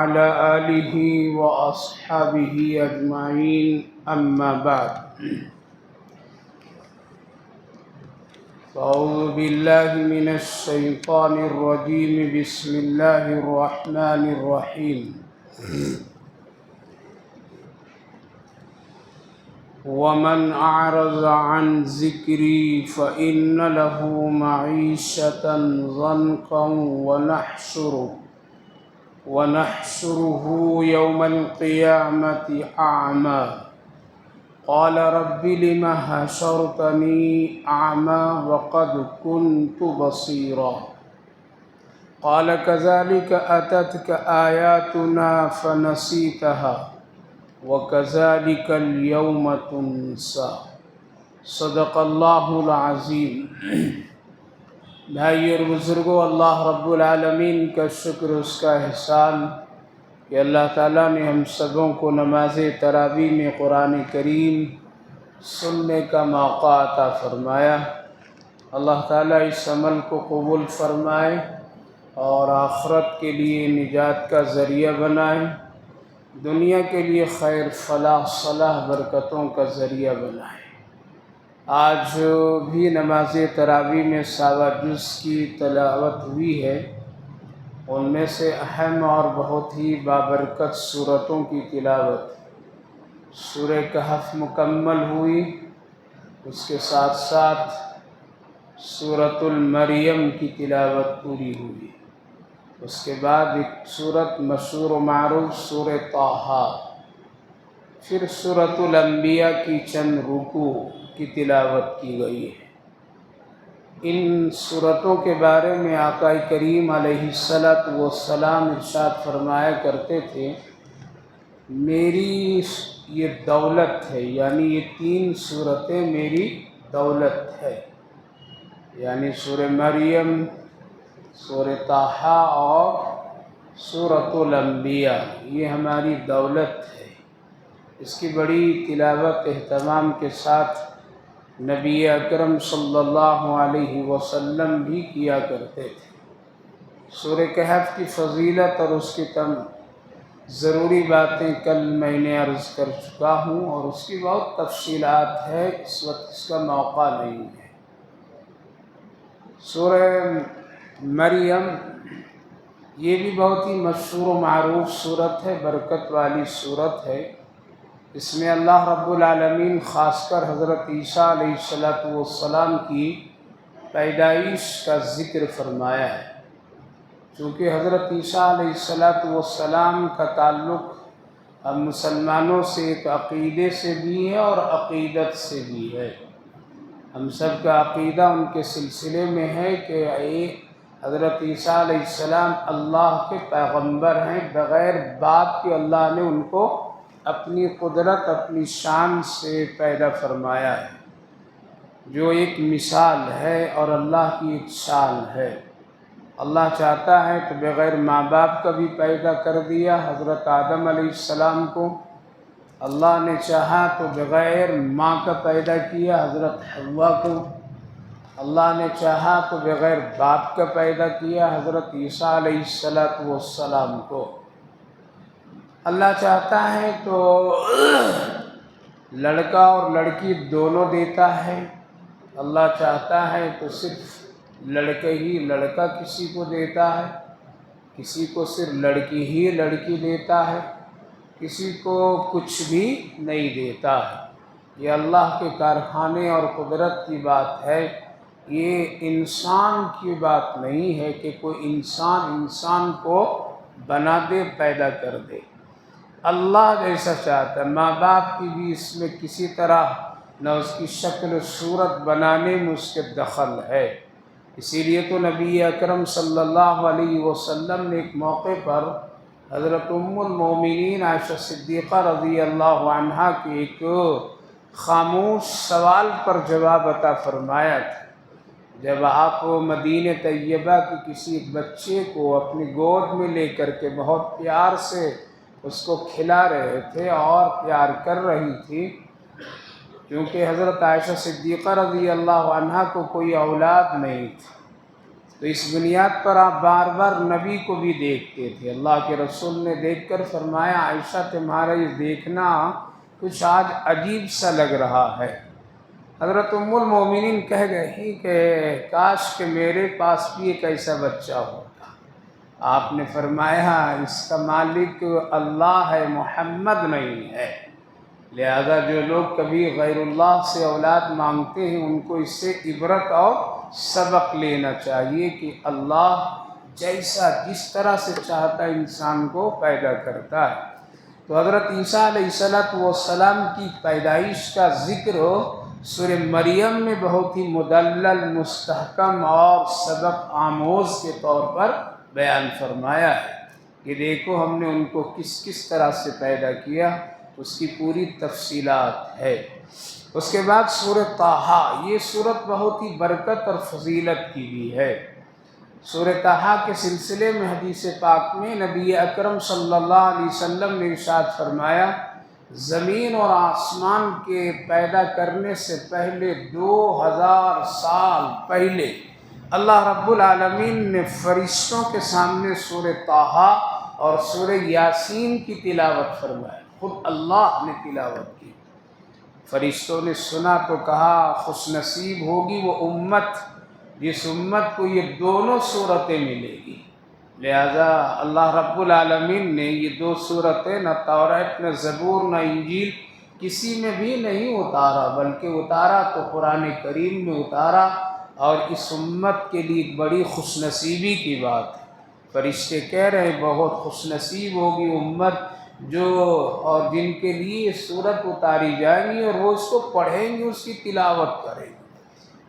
وعلى آله وأصحابه أجمعين أما بعد أعوذ بالله من الشيطان الرجيم بسم الله الرحمن الرحيم ومن أعرض عن ذكري فإن له معيشة ضنكا ونحشره يوم القيامة أعمى قال رب لم حشرتني أعمى وقد كنت بصيرا قال كذلك أتتك آياتنا فنسيتها وكذلك اليوم تنسى صدق اللہ العظیم۔ بھائی اور بزرگوں، اللہ رب العالمین کا شکر، اس کا احسان کہ اللہ تعالیٰ نے ہم سبوں کو نماز تراویح میں قرآن کریم سننے کا موقع عطا فرمایا۔ اللہ تعالیٰ اس عمل کو قبول فرمائے اور آخرت کے لیے نجات کا ذریعہ بنائے، دنیا کے لیے خیر، فلاح، صلاح، برکتوں کا ذریعہ بنائے۔ آج بھی نماز تراویح میں 7 جز کی تلاوت ہوئی ہے، ان میں سے اہم اور بہت ہی بابرکت سورتوں کی تلاوت سورہ کہف مکمل ہوئی، اس کے ساتھ ساتھ سورۃ المریم کی تلاوت پوری ہوئی، اس کے بعد ایک سورت مشہور و معروف سورہ طٰہٰ، پھر سورۃ الانبیاء کی چند رکوع کی تلاوت کی گئی ہے۔ ان سورتوں کے بارے میں آقا کریم علیہ السلام ارشاد فرمایا کرتے تھے، میری یہ دولت ہے، یعنی یہ 3 سورتیں میری دولت ہے، یعنی سورہ مریم، سورہ طٰہٰ اور سورۃ الانبیاء، یہ ہماری دولت ہے۔ اس کی بڑی تلاوت اہتمام کے ساتھ نبی اکرم صلی اللہ علیہ وسلم بھی کیا کرتے تھے۔ سورہ کہف کی فضیلت اور اس کی ضروری باتیں کل میں نے عرض کر چکا ہوں، اور اس کی بہت تفصیلات ہے، اس وقت اس کا موقع نہیں ہے۔ سورہ مریم یہ بھی بہت ہی مشہور و معروف صورت ہے، برکت والی صورت ہے۔ اس میں اللہ رب العالمین خاص کر حضرت عیسیٰ علیہ السلام کی پیدائش کا ذکر فرمایا ہے، چونکہ حضرت عیسیٰ علیہ السلام کا تعلق ہم مسلمانوں سے ایک عقیدے سے بھی ہے اور عقیدت سے بھی ہے۔ ہم سب کا عقیدہ ان کے سلسلے میں ہے کہ حضرت عیسیٰ علیہ السلام اللہ کے پیغمبر ہیں، بغیر باپ کے اللہ نے ان کو اپنی قدرت، اپنی شان سے پیدا فرمایا ہے، جو ایک مثال ہے اور اللہ کی ایک شان ہے۔ اللہ چاہتا ہے تو بغیر ماں باپ کا بھی پیدا کر دیا حضرت آدم علیہ السلام کو، اللہ نے چاہا تو بغیر ماں کا پیدا کیا حضرت حوا کو، اللہ نے چاہا تو بغیر باپ کا پیدا کیا حضرت عیسیٰ علیہ السلام کو۔ اللہ چاہتا ہے تو لڑکا اور لڑکی دونوں دیتا ہے، اللہ چاہتا ہے تو صرف لڑکے ہی لڑکا کسی کو دیتا ہے، کسی کو صرف لڑکی ہی لڑکی دیتا ہے، کسی کو کچھ بھی نہیں دیتا ہے۔ یہ اللہ کے کارخانے اور قدرت کی بات ہے، یہ انسان کی بات نہیں ہے کہ کوئی انسان کو بنا دے، پیدا کر دے۔ اللہ جیسا چاہتا ہے، ماں باپ کی بھی اس میں کسی طرح نہ اس کی شکل و صورت بنانے میں اس کے دخل ہے۔ اسی لیے تو نبی اکرم صلی اللہ علیہ وسلم نے ایک موقع پر حضرت ام المومنین عائشہ صدیقہ رضی اللہ عنہا کے ایک خاموش سوال پر جواب عطا فرمایا تھا۔ جب آپ مدینہ طیبہ کے کسی بچے کو اپنی گود میں لے کر کے بہت پیار سے اس کو کھلا رہے تھے اور پیار کر رہی تھی، کیونکہ حضرت عائشہ صدیقہ رضی اللہ عنہا کو کوئی اولاد نہیں تھی، تو اس بنیاد پر آپ بار بار نبی کو بھی دیکھتے تھے۔ اللہ کے رسول نے دیکھ کر فرمایا عائشہ تمہارا یہ دیکھنا کچھ آج عجیب سا لگ رہا ہے۔ حضرت ام المومنین کہہ گئی کہ کاش کہ میرے پاس بھی ایک ایسا بچہ ہوتا۔ آپ نے فرمایا اس کا مالک اللہ ہے، محمد نہیں ہے، لہذا جو لوگ کبھی غیر اللہ سے اولاد مانگتے ہیں ان کو اس سے عبرت اور سبق لینا چاہیے کہ اللہ جیسا جس طرح سے چاہتا ہے انسان کو پیدا کرتا ہے۔ تو حضرت عیسیٰ علیہ السلام کی پیدائش کا ذکر سورہ مریم میں بہت ہی مدلل، مستحکم اور سبق آموز کے طور پر بیان فرمایا ہے کہ دیکھو ہم نے ان کو کس کس طرح سے پیدا کیا، اس کی پوری تفصیلات ہے۔ اس کے بعد سورہ طٰہٰ، یہ سورت بہت ہی برکت اور فضیلت کی بھی ہے۔ سورہ طٰہٰ کے سلسلے میں حدیث پاک میں نبی اکرم صلی اللہ علیہ وسلم نے ارشاد فرمایا زمین اور آسمان کے پیدا کرنے سے پہلے 2000 سال پہلے اللہ رب العالمین نے فرشتوں کے سامنے سورہ طٰہٰ اور سورہ یاسین کی تلاوت فرمائی، خود اللہ نے تلاوت کی۔ فرشتوں نے سنا تو کہا خوش نصیب ہوگی وہ امت جس امت کو یہ دونوں صورتیں ملے گی۔ لہذا اللہ رب العالمین نے یہ دو صورتیں نہ توراۃ نہ زبور نہ انجیل کسی میں بھی نہیں اتارا، بلکہ اتارا تو قرآن کریم میں اتارا، اور اس امت کے لیے بڑی خوش نصیبی کی بات ہے۔ فرشتے کہہ رہے ہیں بہت خوش نصیب ہوگی امت جو اور جن کے لیے یہ صورت اتاری جائیں گی اور وہ اس کو پڑھیں گے، اس کی تلاوت کریں گے۔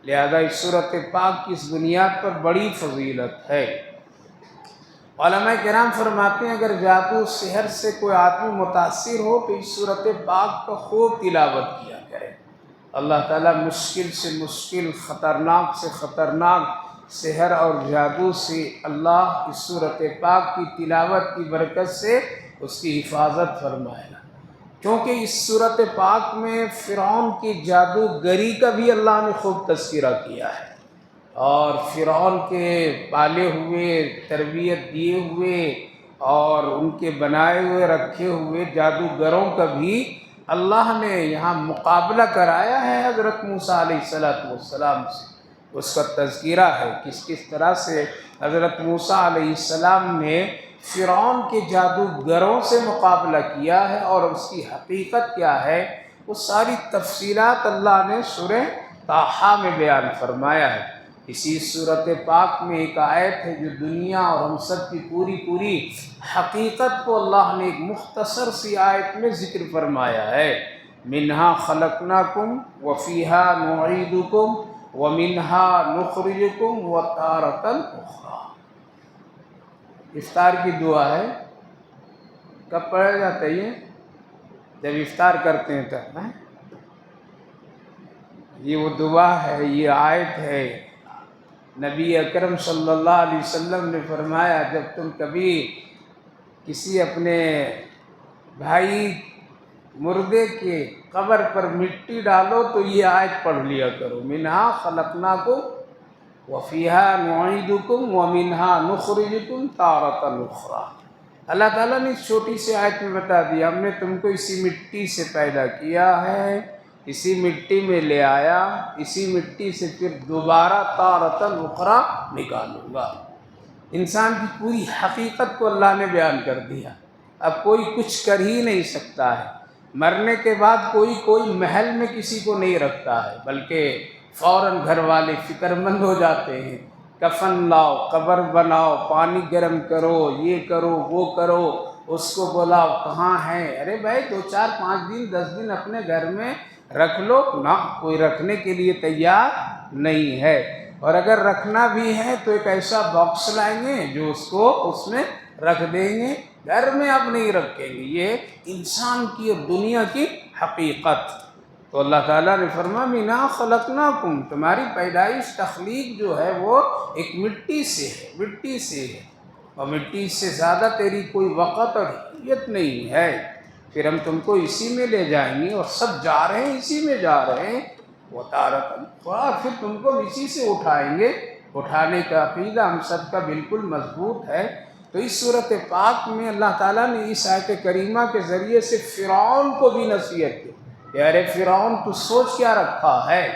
لہذا اس صورت پاک کی اس بنیاد پر بڑی فضیلت ہے۔ علماء کرام فرماتے ہیں اگر جادو سحر سے کوئی آدمی متاثر ہو تو اس صورت پاک کا خوب تلاوت کیا کرے۔ اللہ تعالیٰ مشکل سے مشکل، خطرناک سے خطرناک سحر اور جادو سے اللہ اس صورت پاک کی تلاوت کی برکت سے اس کی حفاظت فرمائے گا، کیونکہ اس صورت پاک میں فرعون کی جادوگری کا بھی اللہ نے خوب تذکرہ کیا ہے، اور فرعون کے پالے ہوئے، تربیت دیے ہوئے اور ان کے بنائے ہوئے رکھے ہوئے جادوگروں کا بھی اللہ نے یہاں مقابلہ کرایا ہے حضرت موسیٰ علیہ السلام سے۔ اس کا تذکرہ ہے کس طرح سے حضرت موسیٰ علیہ السلام نے فرعون کے جادوگروں سے مقابلہ کیا ہے اور اس کی حقیقت کیا ہے، وہ ساری تفصیلات اللہ نے سورہ طٰہٰ میں بیان فرمایا ہے۔ اسی سورت پاک میں ایک آیت ہے جو دنیا اور ہم سب کی پوری حقیقت کو اللہ نے ایک مختصر سی آیت میں ذکر فرمایا ہے۔ منہا خلقناکم وفیہا نعیدکم ومنہا نخرجکم وتارۃ اخری۔ افطار کی دعا ہے، کب پڑھا جاتا ہے یہ؟ جب افطار کرتے ہیں تب۔ یہ وہ دعا ہے، یہ آیت ہے۔ نبی اکرم صلی اللہ علیہ وسلم نے فرمایا جب تم کبھی کسی اپنے بھائی مردے کے قبر پر مٹی ڈالو تو یہ آیت پڑھ لیا کرو، منہا خلقناکم وفیہا نعیدکم ومنہا نخرجکم تارۃ اخری۔ اللہ تعالیٰ نے اس چھوٹی سی آیت میں بتا دیا ہم نے تم کو اسی مٹی سے پیدا کیا ہے، اسی مٹی میں لے آیا، اسی مٹی سے پھر دوبارہ تارۃ اخری نکالوں گا۔ انسان کی پوری حقیقت کو اللہ نے بیان کر دیا، اب کوئی کچھ کر ہی نہیں سکتا ہے۔ مرنے کے بعد کوئی محل میں کسی کو نہیں رکھتا ہے، بلکہ فوراً گھر والے فکر مند ہو جاتے ہیں، کفن لاؤ، قبر بناؤ، پانی گرم کرو، یہ کرو وہ کرو، اس کو بلاؤ کہاں ہے، ارے بھائی 2 4 5 دن 10 دن اپنے گھر میں رکھ لو نا، کوئی رکھنے کے لیے تیار نہیں ہے، اور اگر رکھنا بھی ہے تو ایک ایسا باکس لائیں گے جو اس میں رکھ دیں گے، گھر میں آپ نہیں رکھیں گے۔ یہ انسان کی اور دنیا کی حقیقت۔ تو اللہ تعالیٰ نے فرمایا منہا خلقناکم، تمہاری پیدائش تخلیق جو ہے وہ ایک مٹی سے ہے، اور مٹی سے زیادہ تیری کوئی وقت اور حیت نہیں ہے، پھر ہم تم کو اسی میں لے جائیں گے، اور سب جا رہے ہیں اسی میں جا رہے ہیں، وہ تارۃ اخری، پھر تم کو اسی سے اٹھائیں گے اٹھانے کا عقیدہ ہم سب کا بالکل مضبوط ہے۔ تو اس صورت پاک میں اللہ تعالیٰ نے اس آیت کریمہ کے ذریعے سے فرعون کو بھی نصیحت کی کہ ارے فرعون تو سوچ کیا رکھا ہے،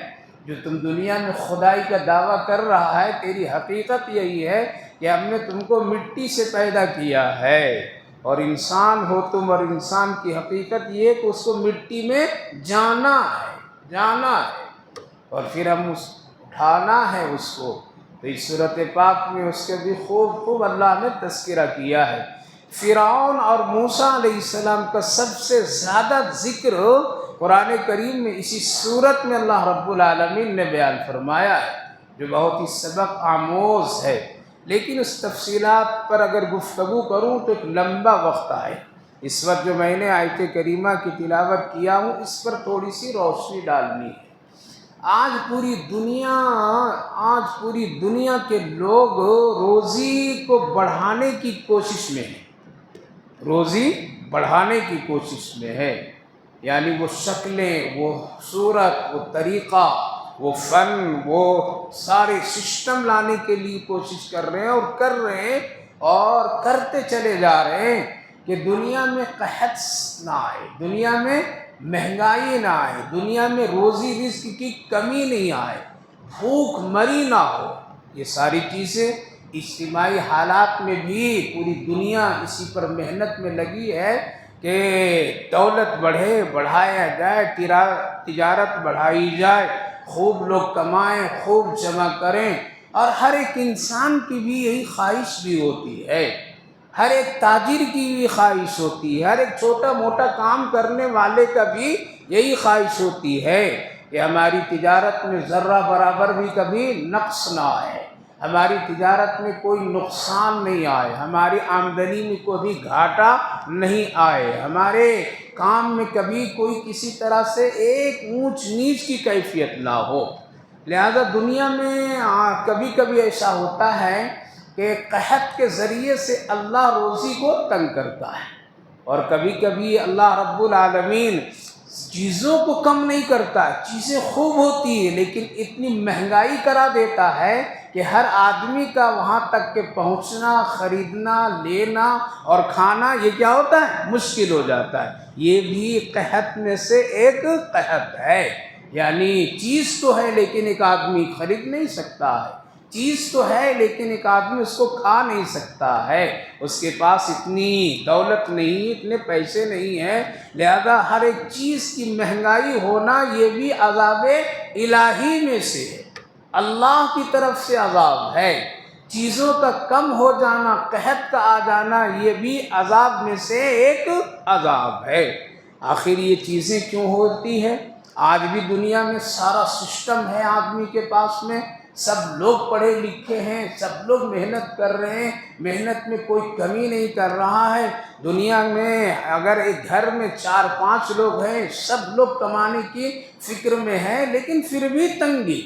جو تم دنیا میں خدائی کا دعویٰ کر رہا ہے، تیری حقیقت یہی ہے کہ ہم نے تم کو مٹی سے پیدا کیا ہے، اور انسان ہو تم، اور انسان کی حقیقت یہ ہے کہ اس کو مٹی میں جانا ہے اور پھر ہم اٹھانا ہے اس کو۔ تو اس صورت پاک میں اس کے بھی خوب اللہ نے تذکرہ کیا ہے۔ فرعون اور موسیٰ علیہ السلام کا سب سے زیادہ ذکر قرآن کریم میں اسی صورت میں اللہ رب العالمین نے بیان فرمایا ہے، جو بہت ہی سبق آموز ہے، لیکن اس تفصیلات پر اگر گفتگو کروں تو ایک لمبا وقت آئے۔ اس وقت جو میں نے آیت کریمہ کی تلاوت کیا ہوں، اس پر تھوڑی سی روشنی ڈالنی ہے۔ آج پوری دنیا کے لوگ روزی کو بڑھانے کی کوشش میں ہیں، یعنی وہ شکلیں، وہ صورت، وہ طریقہ، وہ فن، وہ سارے سسٹم لانے کے لیے کوشش کر رہے ہیں اور کرتے چلے جا رہے ہیں کہ دنیا میں قحط نہ آئے، دنیا میں مہنگائی نہ آئے، دنیا میں روزی رزق کی کمی نہیں آئے، بھوک مری نہ ہو۔ یہ ساری چیزیں اجتماعی حالات میں بھی پوری دنیا اسی پر محنت میں لگی ہے کہ دولت بڑھایا جائے، تجارت بڑھائی جائے، خوب لوگ کمائیں، خوب جمع کریں، اور ہر ایک انسان کی بھی یہی خواہش بھی ہوتی ہے، ہر ایک تاجر کی بھی خواہش ہوتی ہے، ہر ایک چھوٹا موٹا کام کرنے والے کا بھی یہی خواہش ہوتی ہے کہ ہماری تجارت میں ذرہ برابر بھی کبھی نقص نہ آئے، ہماری تجارت میں کوئی نقصان نہیں آئے، ہماری آمدنی میں کوئی گھاٹا نہیں آئے، ہمارے کام میں کبھی کوئی کسی طرح سے ایک اونچ نیچ کی کیفیت نہ ہو۔ لہذا دنیا میں کبھی کبھی ایسا ہوتا ہے کہ قحط کے ذریعے سے اللہ روزی کو تنگ کرتا ہے، اور کبھی کبھی اللہ رب العالمین چیزوں کو کم نہیں کرتا، چیزیں خوب ہوتی ہیں لیکن اتنی مہنگائی کرا دیتا ہے کہ ہر آدمی کا وہاں تک کہ پہنچنا، خریدنا، لینا اور کھانا یہ کیا ہوتا ہے، مشکل ہو جاتا ہے۔ یہ بھی قحط میں سے ایک قحط ہے، یعنی چیز تو ہے لیکن ایک آدمی خرید نہیں سکتا ہے، چیز تو ہے لیکن ایک آدمی اس کو کھا نہیں سکتا ہے، اس کے پاس اتنی دولت نہیں، اتنے پیسے نہیں ہیں، لہذا ہر ایک چیز کی مہنگائی ہونا یہ بھی عذاب الہی میں سے ہے، اللہ کی طرف سے عذاب ہے۔ چیزوں کا کم ہو جانا، قحط کا آ جانا، یہ بھی عذاب میں سے ایک عذاب ہے۔ آخر یہ چیزیں کیوں ہوتی ہیں؟ آج بھی دنیا میں سارا سسٹم ہے آدمی کے پاس میں، سب لوگ پڑھے لکھے ہیں، سب لوگ محنت کر رہے ہیں، محنت میں کوئی کمی نہیں کر رہا ہے۔ دنیا میں اگر ایک گھر میں 4-5 لوگ ہیں، سب لوگ کمانے کی فکر میں ہیں، لیکن پھر بھی تنگی،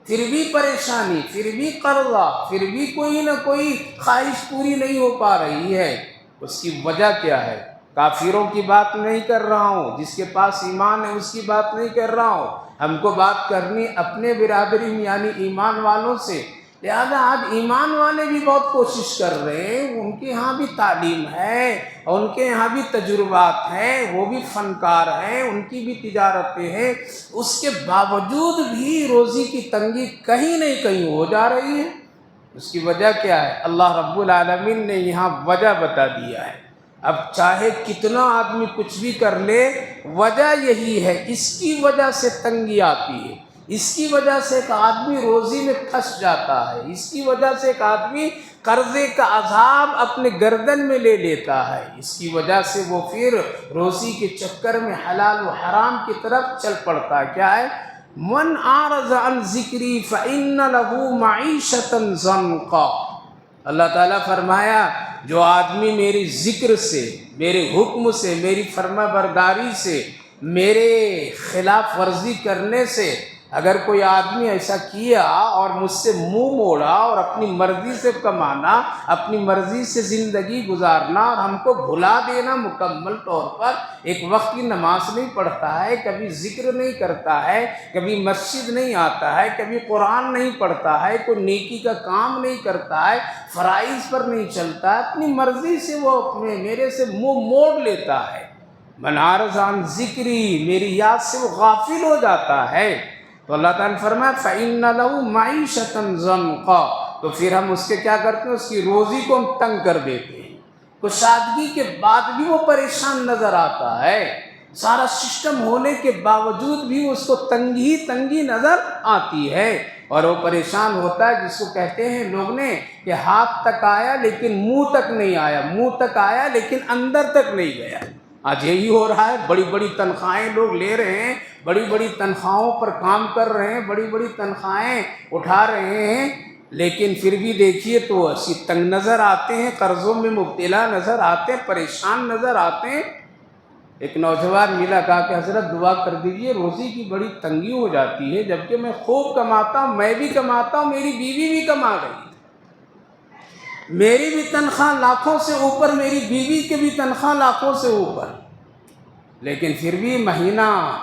پھر بھی پریشانی، پھر بھی قرضہ، پھر بھی کوئی نہ کوئی خواہش پوری نہیں ہو پا رہی ہے۔ اس کی وجہ کیا ہے؟ کافروں کی بات نہیں کر رہا ہوں، جس کے پاس ایمان ہے اس کی بات نہیں کر رہا ہوں، ہم کو بات کرنی اپنے برادری میں یعنی ایمان والوں سے۔ لہذا آج ایمان والے بھی بہت کوشش کر رہے ہیں، ان کے ہاں بھی تعلیم ہے، ان کے یہاں بھی تجربات ہیں، وہ بھی فنکار ہیں، ان کی بھی تجارتیں ہیں، اس کے باوجود بھی روزی کی تنگی کہیں نہیں کہیں ہو جا رہی ہے۔ اس کی وجہ کیا ہے؟ اللہ رب العالمین نے یہاں وجہ بتا دیا ہے۔ اب چاہے کتنا آدمی کچھ بھی کر لے، وجہ یہی ہے، اس کی وجہ سے تنگی آتی ہے، اس کی وجہ سے ایک آدمی روزی میں پھنس جاتا ہے، اس کی وجہ سے ایک آدمی قرضے کا عذاب اپنے گردن میں لے لیتا ہے، اس کی وجہ سے وہ پھر روزی کے چکر میں حلال و حرام کی طرف چل پڑتا ہے۔ کیا ہے؟ من اعرض عن ذکری فإن له معیشة ضنکا۔ اللہ تعالیٰ فرمایا جو آدمی میری ذکر سے، میرے حکم سے، میری فرما برداری سے، میرے خلاف ورزی کرنے سے اگر کوئی آدمی ایسا کیا اور مجھ سے منہ موڑا اور اپنی مرضی سے کمانا، اپنی مرضی سے زندگی گزارنا اور ہم کو بھلا دینا مکمل طور پر، ایک وقت کی نماز نہیں پڑھتا ہے، کبھی ذکر نہیں کرتا ہے، کبھی مسجد نہیں آتا ہے، کبھی قرآن نہیں پڑھتا ہے، کوئی نیکی کا کام نہیں کرتا ہے، فرائض پر نہیں چلتا ہے، اپنی مرضی سے وہ میرے سے منہ موڑ لیتا ہے، من اعرض عن ذکری، میری یاد سے وہ غافل ہو جاتا ہے، تو اللہ تعالیٰ نے فرمایا فَإِنَّ لَهُ مَعِيشَةً ضَنْقًا، تو پھر ہم اس کے کیا کرتے ہیں، اس کی روزی کو ہم تنگ کر دیتے ہیں۔ کشادگی کے بعد بھی وہ پریشان نظر آتا ہے، سارا سسٹم ہونے کے باوجود بھی اس کو تنگی نظر آتی ہے، اور وہ پریشان ہوتا ہے، جس کو کہتے ہیں لوگ نے کہ ہاتھ تک آیا لیکن منہ تک نہیں آیا، منہ تک آیا لیکن اندر تک نہیں گیا۔ آج یہی ہو رہا ہے، بڑی بڑی تنخواہیں لوگ لے رہے ہیں، بڑی بڑی تنخواہوں پر کام کر رہے ہیں، بڑی بڑی تنخواہیں اٹھا رہے ہیں، لیکن پھر بھی دیکھیے تو ایسی تنگ نظر آتے ہیں، قرضوں میں مبتلا نظر آتے ہیں، پریشان نظر آتے ہیں۔ ایک نوجوان ملا، کہا کہ حضرت دعا کر دیجئے، روزی کی بڑی تنگی ہو جاتی ہے، جبکہ میں خوب کماتا ہوں، میں بھی کماتا ہوں، میری بیوی بھی کما رہی ہے، میری بھی تنخواہ لاکھوں سے اوپر، میری بیوی کے بھی تنخواہ لاکھوں سے اوپر، لیکن پھر بھی مہینہ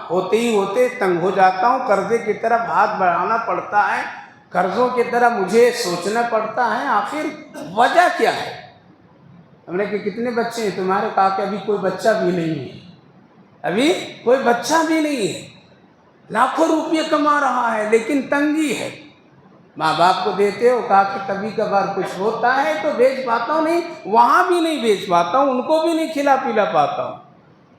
ہوتے ہی ہوتے تنگ ہو جاتا ہوں، قرضے کی طرف ہاتھ بڑھانا پڑتا ہے، قرضوں کی طرح مجھے سوچنا پڑتا ہے، آخر وجہ کیا ہے؟ ہم نے کہا کتنے بچے ہیں تمہارے؟ کہا کہ ابھی کوئی بچہ بھی نہیں ہے، ابھی کوئی بچہ بھی نہیں ہے، لاکھوں روپیے کما رہا ہے لیکن تنگی ہے۔ ماں باپ کو دیتے ہو؟ کہا کہ کبھی کبھار کچھ ہوتا ہے تو بیچ پاتا ہوں، نہیں وہاں بھی نہیں بیچ پاتا ہوں، ان کو بھی نہیں کھلا پلا پاتا ہوں۔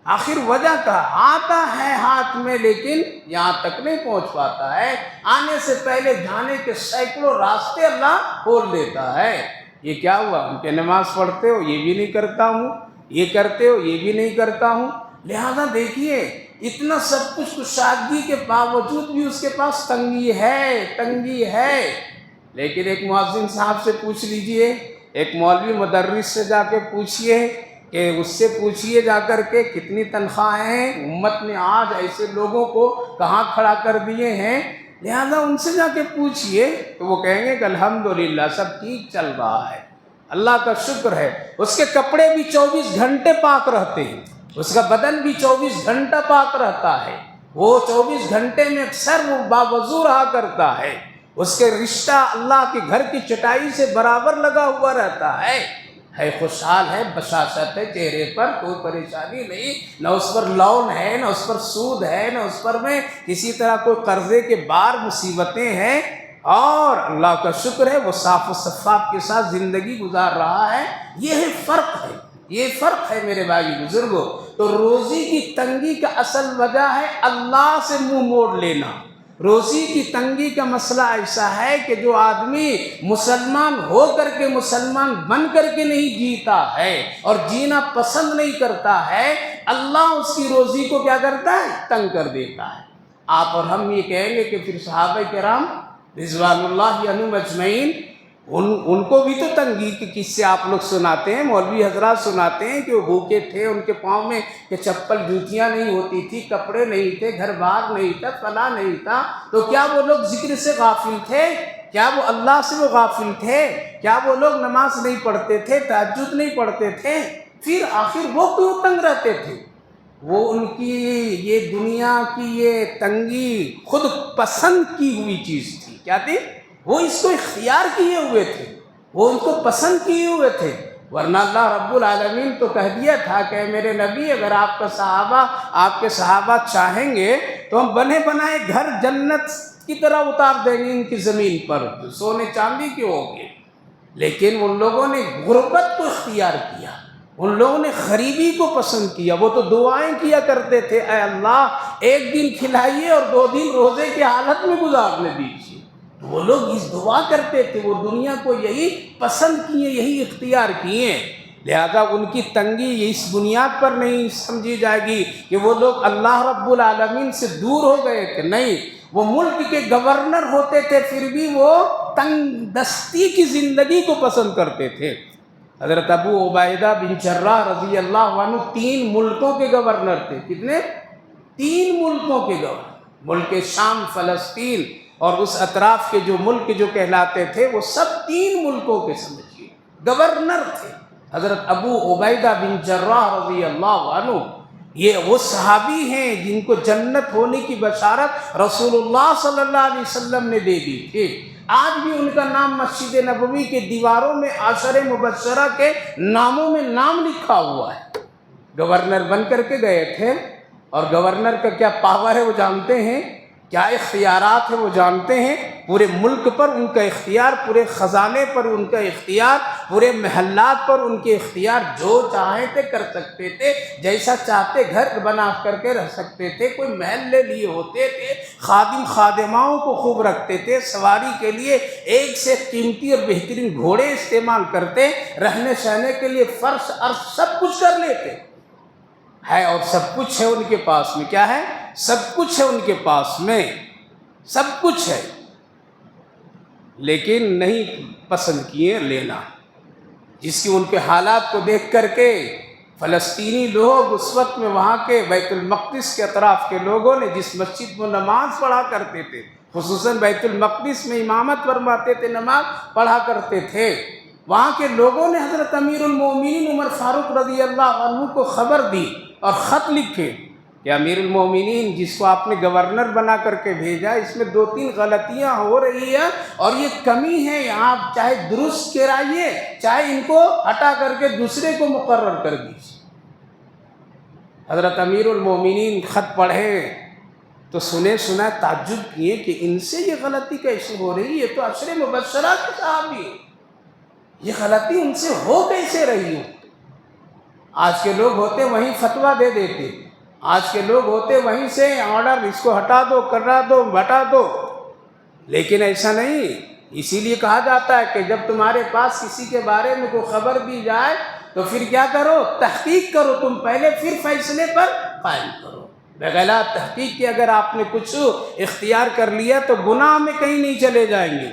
آخر وجہ کا آتا ہے ہاتھ میں لیکن یہاں تک نہیں پہنچ پاتا ہے، آنے سے پہلے جانے کے سینکڑوں راستے اللہ کھول دیتا ہے۔ یہ کیا ہوا؟ ہم کہ نماز پڑھتے ہو، یہ بھی نہیں کرتا ہوں، یہ کرتے ہو، یہ بھی نہیں کرتا ہوں، لہذا دیکھیے اتنا سب کچھ کشادگی کے باوجود بھی اس کے پاس تنگی ہے۔ لیکن ایک مؤذن صاحب سے پوچھ لیجئے، ایک مولوی مدرس سے جا کے پوچھئے، کہ اس سے پوچھئے جا کر کے کتنی تنخواہیں ہیں، امت نے آج ایسے لوگوں کو کہاں کھڑا کر دیے ہیں، لہذا ان سے جا کے پوچھئے تو وہ کہیں گے کہ الحمدللہ سب ٹھیک چل رہا ہے، اللہ کا شکر ہے۔ اس کے کپڑے بھی 24 گھنٹے پاک رہتے ہیں، اس کا بدن بھی 24 گھنٹہ پاک رہتا ہے، وہ 24 گھنٹے میں اکثر وہ باوضو رہا کرتا ہے، اس کے رشتہ اللہ کے گھر کی چٹائی سے برابر لگا ہوا رہتا ہے خوشحال ہے، بشاشت ہے چہرے پر، کوئی پریشانی نہیں، نہ اس پر لون ہے، نہ اس پر سود ہے، نہ اس پر میں کسی طرح کوئی قرضے کے بار مصیبتیں ہیں، اور اللہ کا شکر ہے وہ صاف و شفاف کے ساتھ زندگی گزار رہا ہے۔ یہ فرق ہے میرے بھائی بزرگوں۔ تو روزی کی تنگی کا اصل وجہ ہے اللہ سے منہ موڑ لینا۔ روزی کی تنگی کا مسئلہ ایسا ہے کہ جو آدمی مسلمان ہو کر کے مسلمان بن کر کے نہیں جیتا ہے اور جینا پسند نہیں کرتا ہے، اللہ اس کی روزی کو کیا کرتا ہے؟ تنگ کر دیتا ہے۔ آپ اور ہم یہ کہیں گے کہ پھر صحابہ کرام رضوان اللہ عنہم اجمعین، ان کو بھی تو تنگی کے قصے آپ لوگ سناتے ہیں، مولوی حضرات سناتے ہیں کہ وہ بھوکے تھے، ان کے پاؤں میں کہ چپل جوتیاں نہیں ہوتی تھی، کپڑے نہیں تھے، گھر بار نہیں تھا، فلاں نہیں تھا، تو کیا وہ لوگ ذکر سے غافل تھے؟ کیا وہ اللہ سے وہ غافل تھے؟ کیا وہ لوگ نماز نہیں پڑھتے تھے، تہجد نہیں پڑھتے تھے؟ پھر آخر وہ کیوں تنگ رہتے تھے؟ وہ ان کی یہ دنیا کی یہ تنگی خود پسند کی ہوئی چیز تھی۔ کیا تھی؟ وہ اس کو اختیار کیے ہوئے تھے، وہ ان کو پسند کیے ہوئے تھے، ورنہ اللہ رب العالمین تو کہہ دیا تھا کہ میرے نبی اگر آپ کے صحابہ چاہیں گے تو ہم بنے بنائے گھر جنت کی طرح اتار دیں گے ان کی زمین پر، سونے چاندی کے ہوں گے، لیکن ان لوگوں نے غربت کو اختیار کیا، ان لوگوں نے غریبی کو پسند کیا۔ وہ تو دعائیں کیا کرتے تھے، اے اللہ ایک دن کھلائیے اور 2 دن روزے کی حالت میں گزارنے دیجیے، وہ لوگ اس دعا کرتے تھے، وہ دنیا کو یہی پسند کیے، یہی اختیار کیے، لہذا ان کی تنگی اس بنیاد پر نہیں سمجھی جائے گی کہ وہ لوگ اللہ رب العالمین سے دور ہو گئے کہ نہیں، وہ ملک کے گورنر ہوتے تھے پھر بھی وہ تنگ دستی کی زندگی کو پسند کرتے تھے۔ حضرت ابو عبیدہ بن جراح رضی اللہ عنہ 3 ملکوں کے گورنر تھے۔ کتنے؟ 3 ملکوں کے گورنر۔ ملک شام، فلسطین اور اس اطراف کے جو ملک جو کہلاتے تھے وہ سب 3 ملکوں کے سمجھیے گورنر تھے۔ حضرت ابو عبیدہ بن جراح رضی اللہ عنہ یہ وہ صحابی ہیں جن کو جنت ہونے کی بشارت رسول اللہ صلی اللہ علیہ وسلم نے دے دی تھی۔ آج بھی ان کا نام مسجد نبوی کے دیواروں میں عشر مبشرہ کے ناموں میں نام لکھا ہوا ہے۔ گورنر بن کر کے گئے تھے، اور گورنر کا کیا پاور ہے وہ جانتے ہیں، کیا اختیارات ہے وہ جانتے ہیں۔ پورے ملک پر ان کا اختیار، پورے خزانے پر ان کا اختیار، پورے محلات پر ان کے اختیار، جو چاہیں تھے کر سکتے تھے، جیسا چاہتے گھر بنا کر کے رہ سکتے تھے، کوئی محل لے لیے ہوتے تھے، خادم خادماؤں کو خوب رکھتے تھے، سواری کے لیے ایک سے قیمتی اور بہترین گھوڑے استعمال کرتے، رہنے سہنے کے لیے فرش عرش سب کچھ کر لیتے ہے، اور سب کچھ ہے ان کے پاس میں۔ کیا ہے؟ سب کچھ ہے ان کے پاس میں، سب کچھ ہے، لیکن نہیں پسند کیے لینا، جس کی ان کے حالات کو دیکھ کر کے فلسطینی لوگ اس وقت میں وہاں کے بیت المقدس کے اطراف کے لوگوں نے جس مسجد میں نماز پڑھا کرتے تھے، خصوصاً بیت المقدس میں امامت فرماتے تھے، نماز پڑھا کرتے تھے، وہاں کے لوگوں نے حضرت امیر المومنین عمر فاروق رضی اللہ عنہ کو خبر دی اور خط لکھے کہ امیر المومنین جس کو آپ نے گورنر بنا کر کے بھیجا، اس میں 2-3 غلطیاں ہو رہی ہیں اور یہ کمی ہے، آپ چاہے درست کرائیے، چاہے ان کو ہٹا کر کے دوسرے کو مقرر کر دیجیے۔ حضرت امیر المومنین خط پڑھے تو سنا تعجب کیے کہ ان سے یہ غلطی کیسے ہو رہی ہے، یہ تو عشر مبشرہ کے صحابی ہیں، یہ غلطی ان سے ہو کیسے رہی ہو؟ آج کے لوگ ہوتے وہیں فتویٰ دے دیتے، آج کے لوگ ہوتے وہیں سے آرڈر، اس کو ہٹا دو، کرا دو، بٹا دو، لیکن ایسا نہیں۔ اسی لیے کہا جاتا ہے کہ جب تمہارے پاس کسی کے بارے میں کوئی خبر دی جائے تو پھر کیا کرو؟ تحقیق کرو تم پہلے، پھر فیصلے پر قائم کرو۔ بغیر تحقیق کے اگر آپ نے کچھ اختیار کر لیا تو گناہ میں کہیں نہیں چلے جائیں گے۔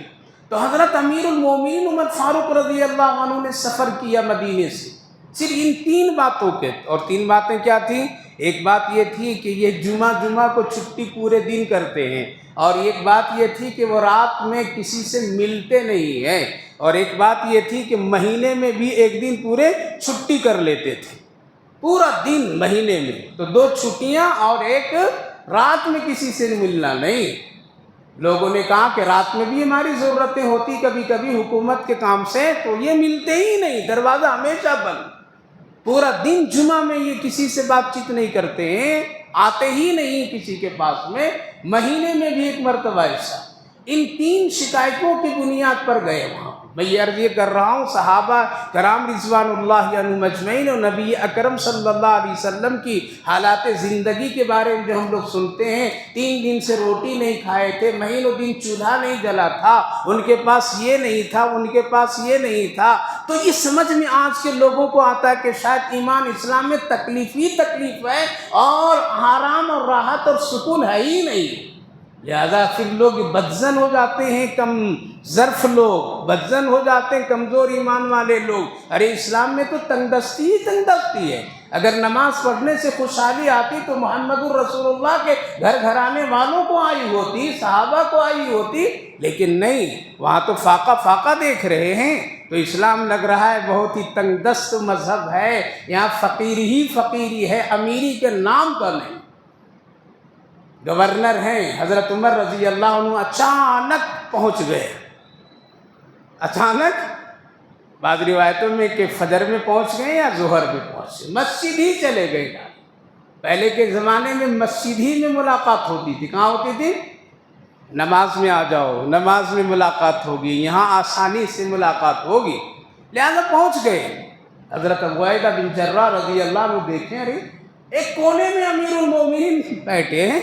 تو حضرت امیر المومنین عمر فاروق رضی اللہ عنہ نے سفر کیا مدینے سے صرف ان 3 باتوں کے، اور 3 باتیں کیا تھیں؟ ایک بات یہ تھی کہ یہ جمعہ کو چھٹی پورے دن کرتے ہیں، اور ایک بات یہ تھی کہ وہ رات میں کسی سے ملتے نہیں ہیں، اور ایک بات یہ تھی کہ مہینے میں بھی ایک دن پورے چھٹی کر لیتے تھے، پورا دن مہینے میں، تو 2 چھٹیاں اور ایک رات میں کسی سے ملنا نہیں۔ لوگوں نے کہا کہ رات میں بھی ہماری ضرورتیں ہوتی کبھی کبھی حکومت کے کام سے، تو یہ ملتے ہی نہیں، دروازہ ہمیشہ بند، پورا دن جمعہ میں یہ کسی سے بات چیت نہیں کرتے ہیں، آتے ہی نہیں کسی کے پاس میں، مہینے میں بھی ایک مرتبہ ایسا۔ ان 3 شکایتوں کی بنیاد پر گئے وہاں۔ میں یہ عرض کر رہا ہوں، صحابہ کرام رضوان اللہ عنہم اجمعین اور نبی اکرم صلی اللہ علیہ وسلم کی حالات زندگی کے بارے میں جو ہم لوگ سنتے ہیں، 3 دن سے روٹی نہیں کھائے تھے، مہینوں دن چولہا نہیں جلا تھا، ان کے پاس یہ نہیں تھا، ان کے پاس یہ نہیں تھا، تو یہ سمجھ میں آج کے لوگوں کو آتا ہے کہ شاید ایمان اسلام میں تکلیف ہی تکلیف ہے، اور آرام اور راحت اور سکون ہے ہی نہیں۔ لہذا پھر لوگ بدزن ہو جاتے ہیں، کم ظرف لوگ بدزن ہو جاتے ہیں، کمزور ایمان والے لوگ۔ ارے اسلام میں تو تنگ دستی ہی تنگ دستی ہے۔ اگر نماز پڑھنے سے خوشحالی آتی تو محمد الرسول اللہ کے گھر گھرانے والوں کو آئی ہوتی، صحابہ کو آئی ہوتی، لیکن نہیں، وہاں تو فاقہ دیکھ رہے ہیں۔ تو اسلام لگ رہا ہے بہت ہی تنگ دست مذہب ہے، یہاں فقیری ہی فقیری ہے، امیری کے نام کا نہیں۔ گورنر ہیں حضرت عمر رضی اللہ عنہ، اچانک پہنچ گئے، اچانک، بعض روایتوں میں کہ فجر میں پہنچ گئے یا ظہر میں پہنچ گئے، مسجد ہی چلے گئے۔ پہلے کے زمانے میں مسجد ہی میں ملاقات ہوتی تھی، کہاں ہوتی تھی؟ نماز میں آ جاؤ، نماز میں ملاقات ہوگی، یہاں آسانی سے ملاقات ہوگی، لہذا پہنچ گئے۔ حضرت عبیدہ بن جراح رضی اللہ عنہ دیکھیں، ارے ایک کونے میں امیر المومنین بیٹھے ہیں،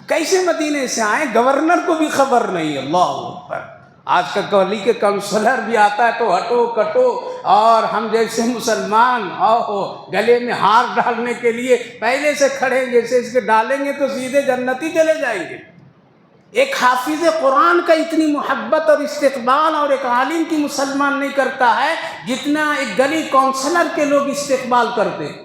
کیسے مدینے سے آئے؟ گورنر کو بھی خبر نہیں۔ اللہ اکبر! آج کا گلی کے کونسلر بھی آتا ہے تو ہٹو کٹو، اور ہم جیسے مسلمان گلے میں ہار ڈالنے کے لیے پہلے سے کھڑے، جیسے اس کے ڈالیں گے تو سیدھے جنتی چلے جائیں گے۔ ایک حافظ قرآن کا اتنی محبت اور استقبال اور ایک عالم کی مسلمان نہیں کرتا ہے جتنا ایک گلی کونسلر کے لوگ استقبال کرتے ہیں۔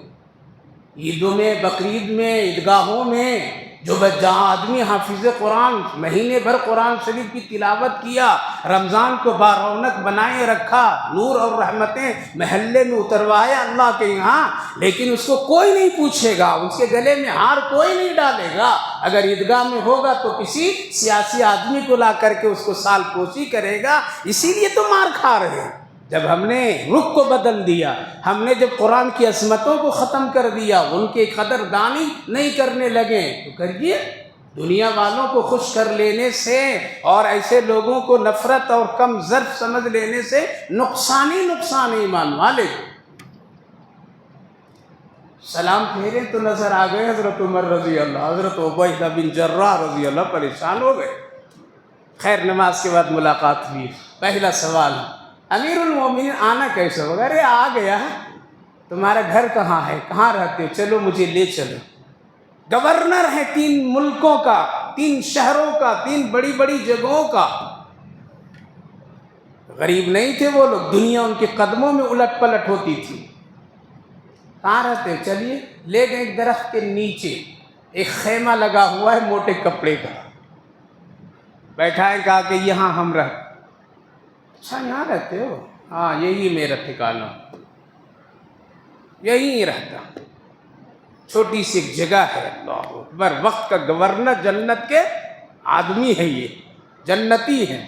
عیدوں میں، بقرعید میں، عیدگاہوں میں جو جہاں آدمی حافظ قرآن مہینے بھر قرآن شریف کی تلاوت کیا، رمضان کو بارونق بنائے رکھا، نور اور رحمتیں محلے میں اتروایا اللہ کے یہاں، لیکن اس کو کوئی نہیں پوچھے گا، اس کے گلے میں ہار کوئی نہیں ڈالے گا۔ اگر عیدگاہ میں ہوگا تو کسی سیاسی آدمی کو لا کر کے اس کو سال پوشی کرے گا۔ اسی لیے تو مار کھا رہے ہیں۔ جب ہم نے رخ کو بدل دیا، ہم نے جب قرآن کی عظمتوں کو ختم کر دیا، ان کی قدر دانی نہیں کرنے لگے، تو کریے دنیا والوں کو خوش کر لینے سے اور ایسے لوگوں کو نفرت اور کم ظرف سمجھ لینے سے نقصان ایمان والے۔ سلام پھیرے تو نظر آ گئے حضرت عمر رضی اللہ، حضرت عبیدہ بن جراح رضی اللہ پریشان ہو گئے۔ خیر نماز کے بعد ملاقات ہوئی، پہلا سوال امیر المومنین آنا کیسے ہوگا؟ ارے آ گیا، تمہارا گھر کہاں ہے، کہاں رہتے ہو، چلو مجھے لے چلو۔ گورنر ہے 3 ملکوں کا، 3 شہروں کا، 3 بڑی بڑی جگہوں کا۔ غریب نہیں تھے وہ لوگ، دنیا ان کے قدموں میں الٹ پلٹ ہوتی تھی۔ کہاں رہتے ہو؟ چلیے لے گئے ایک درخت کے نیچے، ایک خیمہ لگا ہوا ہے موٹے کپڑے کا، بیٹھائے، کہا کہ یہاں ہم رہتے۔ اچھا یہاں رہتے ہو؟ ہاں یہی میرا ٹھکانہ، یہی رہتا، چھوٹی سی ایک جگہ ہے۔ اللہ اکبر، وقت کا گورنر، جنت کے آدمی ہے، یہ جنتی ہے۔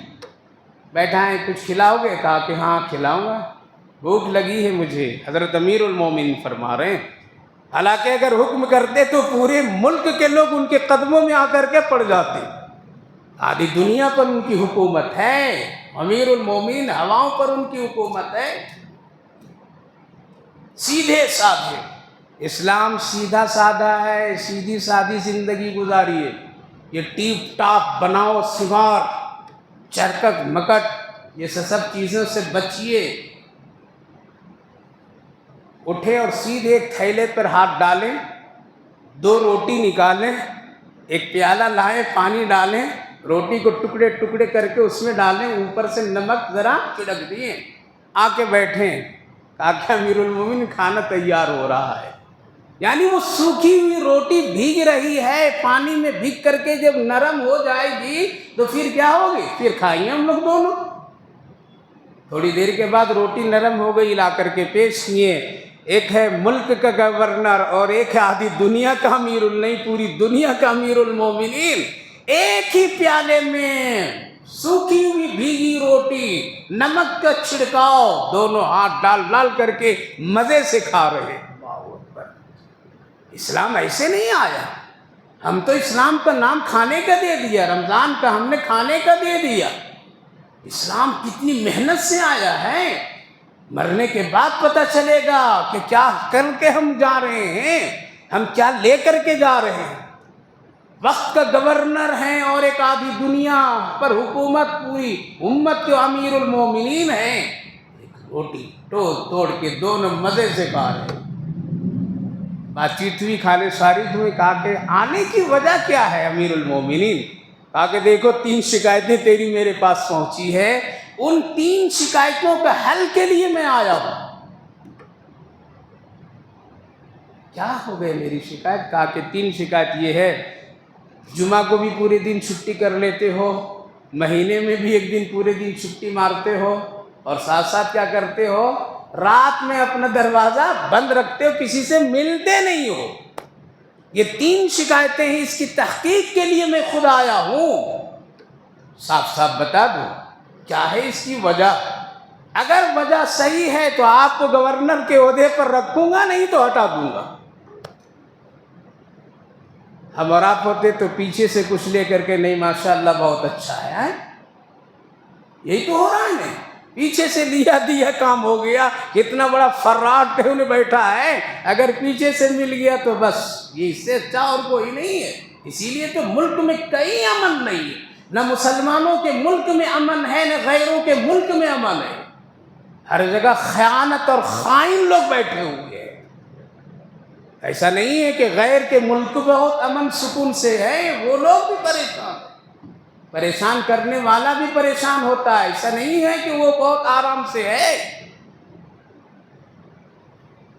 بیٹھا ہے، کچھ کھلاؤ گے؟ کہا کہ ہاں کھلاؤں گا، بھوک لگی ہے مجھے۔ حضرت امیر المومنین فرما رہے ہیں، حالانکہ اگر حکم کرتے تو پورے ملک کے لوگ ان کے قدموں میں آ کر کے پڑ جاتے۔ آدھی دنیا پر ان کی حکومت ہے، امیر المومنین ہواؤں پر ان کی حکومت ہے۔ سیدھے سادھے، اسلام سیدھا سادہ ہے، سیدھی سادھی زندگی گزاریے۔ یہ ٹیپ ٹاپ بناؤ سنگار، چرکٹ مکٹ، یہ سب چیزوں سے بچیے۔ اٹھے اور سیدھے ایک تھیلے پر ہاتھ ڈالیں، 2 روٹی نکالیں، ایک پیالہ لائیں، پانی ڈالیں، روٹی کو ٹکڑے ٹکڑے کر کے اس میں ڈالیں، اوپر سے نمک ذرا چھڑک دیے، آ کے بیٹھیں۔ کہا کہ امیر المومنین کھانا تیار ہو رہا ہے۔ یعنی وہ سوکھی ہوئی روٹی بھیگ رہی ہے، پانی میں بھیگ کر کے جب نرم ہو جائے گی تو پھر کیا ہوگی؟ پھر کھائیں ہم لوگ دونوں۔ تھوڑی دیر کے بعد روٹی نرم ہو گئی، لا کر کے پیش کیے۔ ایک ہے ملک کا گورنر اور ایک ہے آدھی دنیا کا امیر، نہیں پوری دنیا کا امیر المومنین، ایک ہی پیالے میں سوکھی ہوئی بھیگی روٹی، نمک کا چھڑکاؤ، دونوں ہاتھ ڈال ڈال کر کے مزے سے کھا رہے ہیں۔ اسلام ایسے نہیں آیا، ہم تو اسلام کا نام کھانے کا دے دیا، رمضان کا ہم نے کھانے کا دے دیا۔ اسلام کتنی محنت سے آیا ہے، مرنے کے بعد پتہ چلے گا کہ کیا کر کے ہم جا رہے ہیں، ہم کیا لے کر کے جا رہے ہیں۔ وقت کا گورنر ہیں اور ایک آدھی دنیا پر حکومت، پوری امت کے امیر المومنین ہیں، ایک روٹی توڑ کے دونوں مزے سے کھا رہے ہیں۔ بات چیت ہوئی، کھانے فارغ ہوئے، کہا کہ آنے کی وجہ کیا ہے امیر المومنین؟ کہا کہ دیکھو 3 شکایتیں تیری میرے پاس پہنچی ہے، ان 3 شکایتوں کا حل کے لیے میں آیا ہوں۔ کیا ہو گئے میری شکایت؟ کہا کہ 3 شکایت یہ ہے، جمعہ کو بھی پورے دن چھٹی کر لیتے ہو، مہینے میں بھی ایک دن پورے دن چھٹی مارتے ہو، اور ساتھ ساتھ کیا کرتے ہو، رات میں اپنا دروازہ بند رکھتے ہو، کسی سے ملتے نہیں ہو۔ یہ 3 شکایتیں ہیں، اس کی تحقیق کے لیے میں خود آیا ہوں۔ صاف صاف بتا دو کیا ہے اس کی وجہ۔ اگر وجہ صحیح ہے تو آپ کو گورنر کے عہدے پر رکھوں گا، نہیں تو ہٹا دوں گا۔ ہم اور آپ ہوتے تو پیچھے سے کچھ لے کر کے، نہیں ماشاءاللہ بہت اچھا ہے، یہی تو ہو رہا ہے نا، پیچھے سے لیا کام ہو گیا۔ کتنا بڑا فراڈ ٹہنے بیٹھا ہے، اگر پیچھے سے مل گیا تو بس یہ اس سے اچھا اور کوئی نہیں ہے۔ اسی لیے تو ملک میں کہیں امن نہیں ہے، نہ مسلمانوں کے ملک میں امن ہے، نہ غیروں کے ملک میں امن ہے۔ ہر جگہ خیانت اور خائن لوگ بیٹھے ہوئے ہیں۔ ایسا نہیں ہے کہ غیر کے ملک بہت امن سکون سے ہے، وہ لوگ بھی پریشان ہیں، پریشان کرنے والا بھی پریشان ہوتا ہے، ایسا نہیں ہے کہ وہ بہت آرام سے ہے۔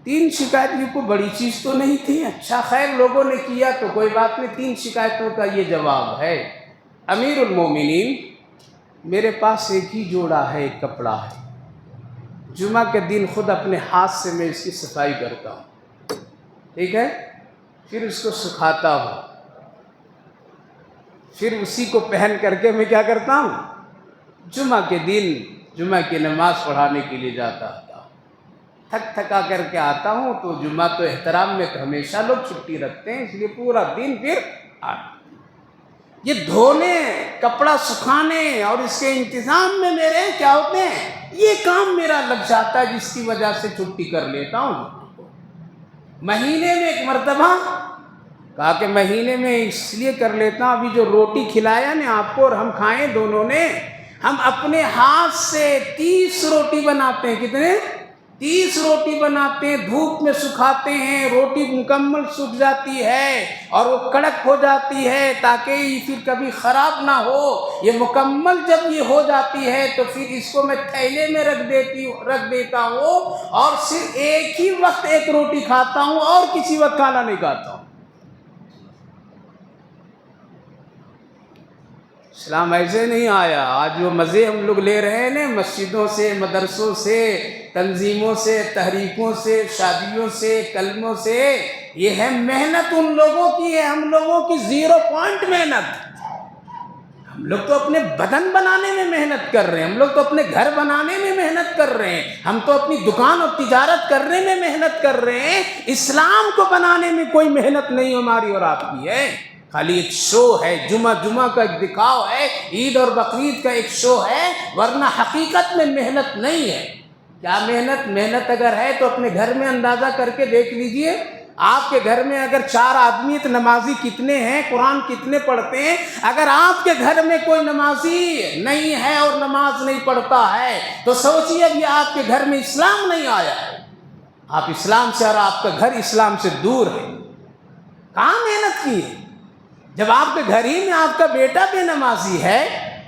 3 شکایت بھی کوئی بڑی چیز تو نہیں تھی. اچھا خیر لوگوں نے کیا تو کوئی بات نہیں. 3 شکایتوں کا یہ جواب ہے. امیر المومنین، میرے پاس ایک ہی جوڑا ہے، ایک کپڑا ہے. جمعہ کے دن خود اپنے ہاتھ سے میں اس کی صفائی کرتا ہوں، ٹھیک ہے، پھر اس کو سکھاتا ہوں، پھر اسی کو پہن کر کے میں کیا کرتا ہوں، جمعہ کے دن جمعہ کی نماز پڑھانے کے لیے جاتا ہوں. تھک تھکا کر کے آتا ہوں تو جمعہ تو احترام میں تو ہمیشہ لوگ چھٹی رکھتے ہیں، اس لیے پورا دن پھر یہ دھونے، کپڑا سکھانے اور اس کے انتظام میں میرے کیا ہوتے ہیں، یہ کام میرا لگ جاتا ہے، جس کی وجہ سے چھٹی کر لیتا ہوں. مہینے میں ایک مرتبہ کہا کہ مہینے میں اس لیے کر لیتا ہوں، ابھی جو روٹی کھلایا نا آپ کو اور ہم کھائیں دونوں نے، ہم اپنے ہاتھ سے 30 روٹی بناتے ہیں. کتنے؟ 30 روٹی بناتے ہیں، دھوپ میں سکھاتے ہیں، روٹی مکمل سوکھ جاتی ہے اور وہ کڑک ہو جاتی ہے تاکہ یہ پھر کبھی خراب نہ ہو. یہ مکمل جب یہ ہو جاتی ہے تو پھر اس کو میں تھیلے میں رکھ دیتا ہوں اور صرف ایک ہی وقت ایک روٹی کھاتا ہوں اور کسی وقت کھانا نہیں کھاتا ہوں. اسلام ایسے نہیں آیا. آج وہ مزے ہم لوگ لے رہے ہیں نا، مسجدوں سے، مدرسوں سے، تنظیموں سے، تحریکوں سے، شادیوں سے، کلموں سے، یہ ہے محنت ان لوگوں کی ہے، ہم لوگوں کی 0 پوائنٹ محنت. ہم لوگ تو اپنے بدن بنانے میں محنت کر رہے ہیں، ہم لوگ تو اپنے گھر بنانے میں محنت کر رہے ہیں، ہم تو اپنی دکان اور تجارت کرنے میں محنت کر رہے ہیں. اسلام کو بنانے میں کوئی محنت نہیں ہماری اور آپ کی ہے، خالی ایک شو ہے. جمعہ کا ایک دکھاؤ ہے، عید اور بقرعید کا ایک شو ہے، ورنہ حقیقت میں محنت نہیں ہے. کیا محنت اگر ہے تو اپنے گھر میں اندازہ کر کے دیکھ لیجئے. آپ کے گھر میں اگر 4 آدمی تو نمازی کتنے ہیں، قرآن کتنے پڑھتے ہیں؟ اگر آپ کے گھر میں کوئی نمازی نہیں ہے اور نماز نہیں پڑھتا ہے تو سوچیے اب یہ آپ کے گھر میں اسلام نہیں آیا ہے. آپ اسلام سے اور آپ کا گھر اسلام سے دور ہے. کہاں محنت کی ہے؟ جب آپ کے گھر ہی میں آپ کا بیٹا بے نمازی ہے،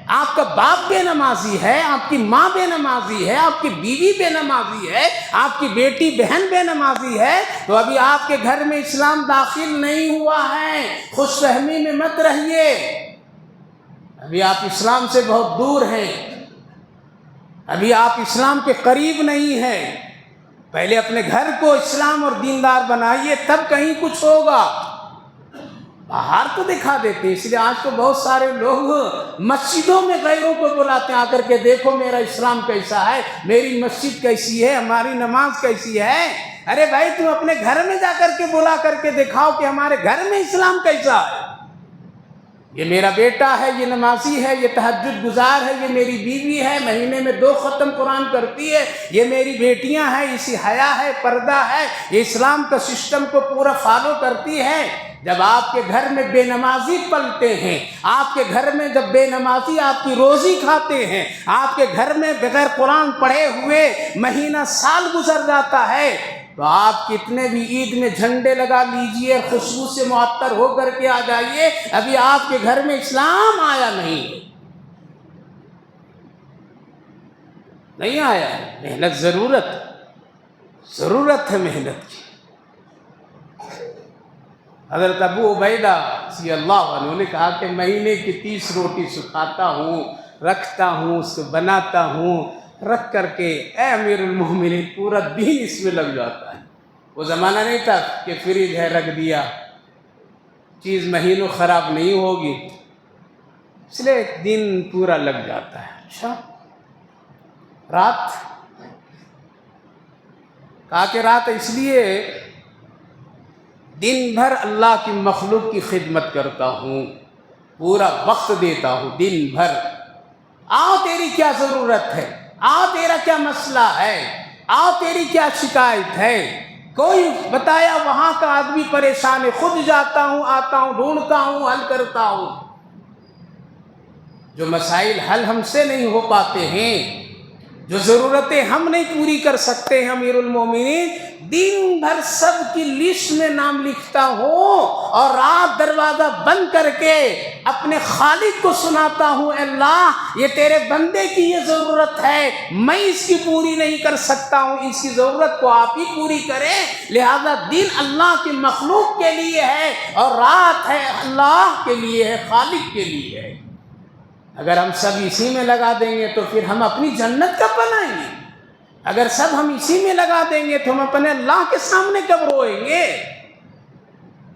آپ کا باپ بے نمازی ہے، آپ کی ماں بے نمازی ہے، آپ کی بیوی بے نمازی ہے، آپ کی بیٹی بہن بے نمازی ہے، تو ابھی آپ کے گھر میں اسلام داخل نہیں ہوا ہے. خوش فہمی میں مت رہیے، ابھی آپ اسلام سے بہت دور ہیں، ابھی آپ اسلام کے قریب نہیں ہیں. پہلے اپنے گھر کو اسلام اور دیندار بنائیے، تب کہیں کچھ ہوگا. باہر تو دکھا دیتے ہیں، اس لیے آج تو بہت سارے لوگ مسجدوں میں غیروں کو بلاتے ہیں، آ کر کے دیکھو میرا اسلام کیسا ہے، میری مسجد کیسی ہے، ہماری نماز کیسی ہے. ارے بھائی تم اپنے گھر میں جا کر کے بلا کر کے دکھاؤ کہ ہمارے گھر میں اسلام کیسا ہے. یہ میرا بیٹا ہے، یہ نمازی ہے، یہ تہجد گزار ہے، یہ میری بیوی ہے، مہینے میں 2 ختم قرآن کرتی ہے، یہ میری بیٹیاں ہیں، اسی حیا ہے، پردہ ہے، یہ اسلام کا سسٹم کو پورا فالو کرتی ہے. جب آپ کے گھر میں بے نمازی پلتے ہیں، آپ کے گھر میں جب بے نمازی آپ کی روزی کھاتے ہیں، آپ کے گھر میں بغیر قرآن پڑھے ہوئے مہینہ سال گزر جاتا ہے، تو آپ کتنے بھی عید میں جھنڈے لگا لیجئے، خوشبو سے معطر ہو کر کے آ جائیے، ابھی آپ کے گھر میں اسلام آیا نہیں آیا ہے. محنت ضرورت ہے محنت کی. حضرت ابو عبیدہ رضی اللہ عنہ نے کہا کہ مہینے کی 30 روٹی سکھاتا ہوں، رکھتا ہوں، اس کو بناتا ہوں، رکھ کر کے اے امیر المومنین پورا دن اس میں لگ جاتا ہے. وہ زمانہ نہیں تھا کہ فریج ہے رکھ دیا، چیز مہینوں خراب نہیں ہوگی، اس لیے ایک دن پورا لگ جاتا ہے. اچھا رات، کہا کہ رات اس لیے دن بھر اللہ کی مخلوق کی خدمت کرتا ہوں، پورا وقت دیتا ہوں دن بھر. آؤ تیری کیا ضرورت ہے، آؤ تیرا کیا مسئلہ ہے، آؤ تیری کیا شکایت ہے. کوئی بتایا وہاں کا آدمی پریشان ہے، خود جاتا ہوں، آتا ہوں، ڈھونڈتا ہوں، حل کرتا ہوں. جو مسائل حل ہم سے نہیں ہو پاتے ہیں، جو ضرورتیں ہم نہیں پوری کر سکتے ہیں امیر المومنین، دن بھر سب کی لسٹ میں نام لکھتا ہوں اور رات دروازہ بند کر کے اپنے خالق کو سناتا ہوں، اے اللہ یہ تیرے بندے کی یہ ضرورت ہے، میں اس کی پوری نہیں کر سکتا ہوں، اس کی ضرورت کو آپ ہی پوری کریں، لہذا دن اللہ کی مخلوق کے لیے ہے اور رات ہے اللہ کے لیے ہے، خالق کے لیے ہے۔ اگر ہم سب اسی میں لگا دیں گے تو پھر ہم اپنی جنت کب بنائیں گے؟ اگر سب ہم اسی میں لگا دیں گے تو ہم اپنے اللہ کے سامنے کب روئیں گے؟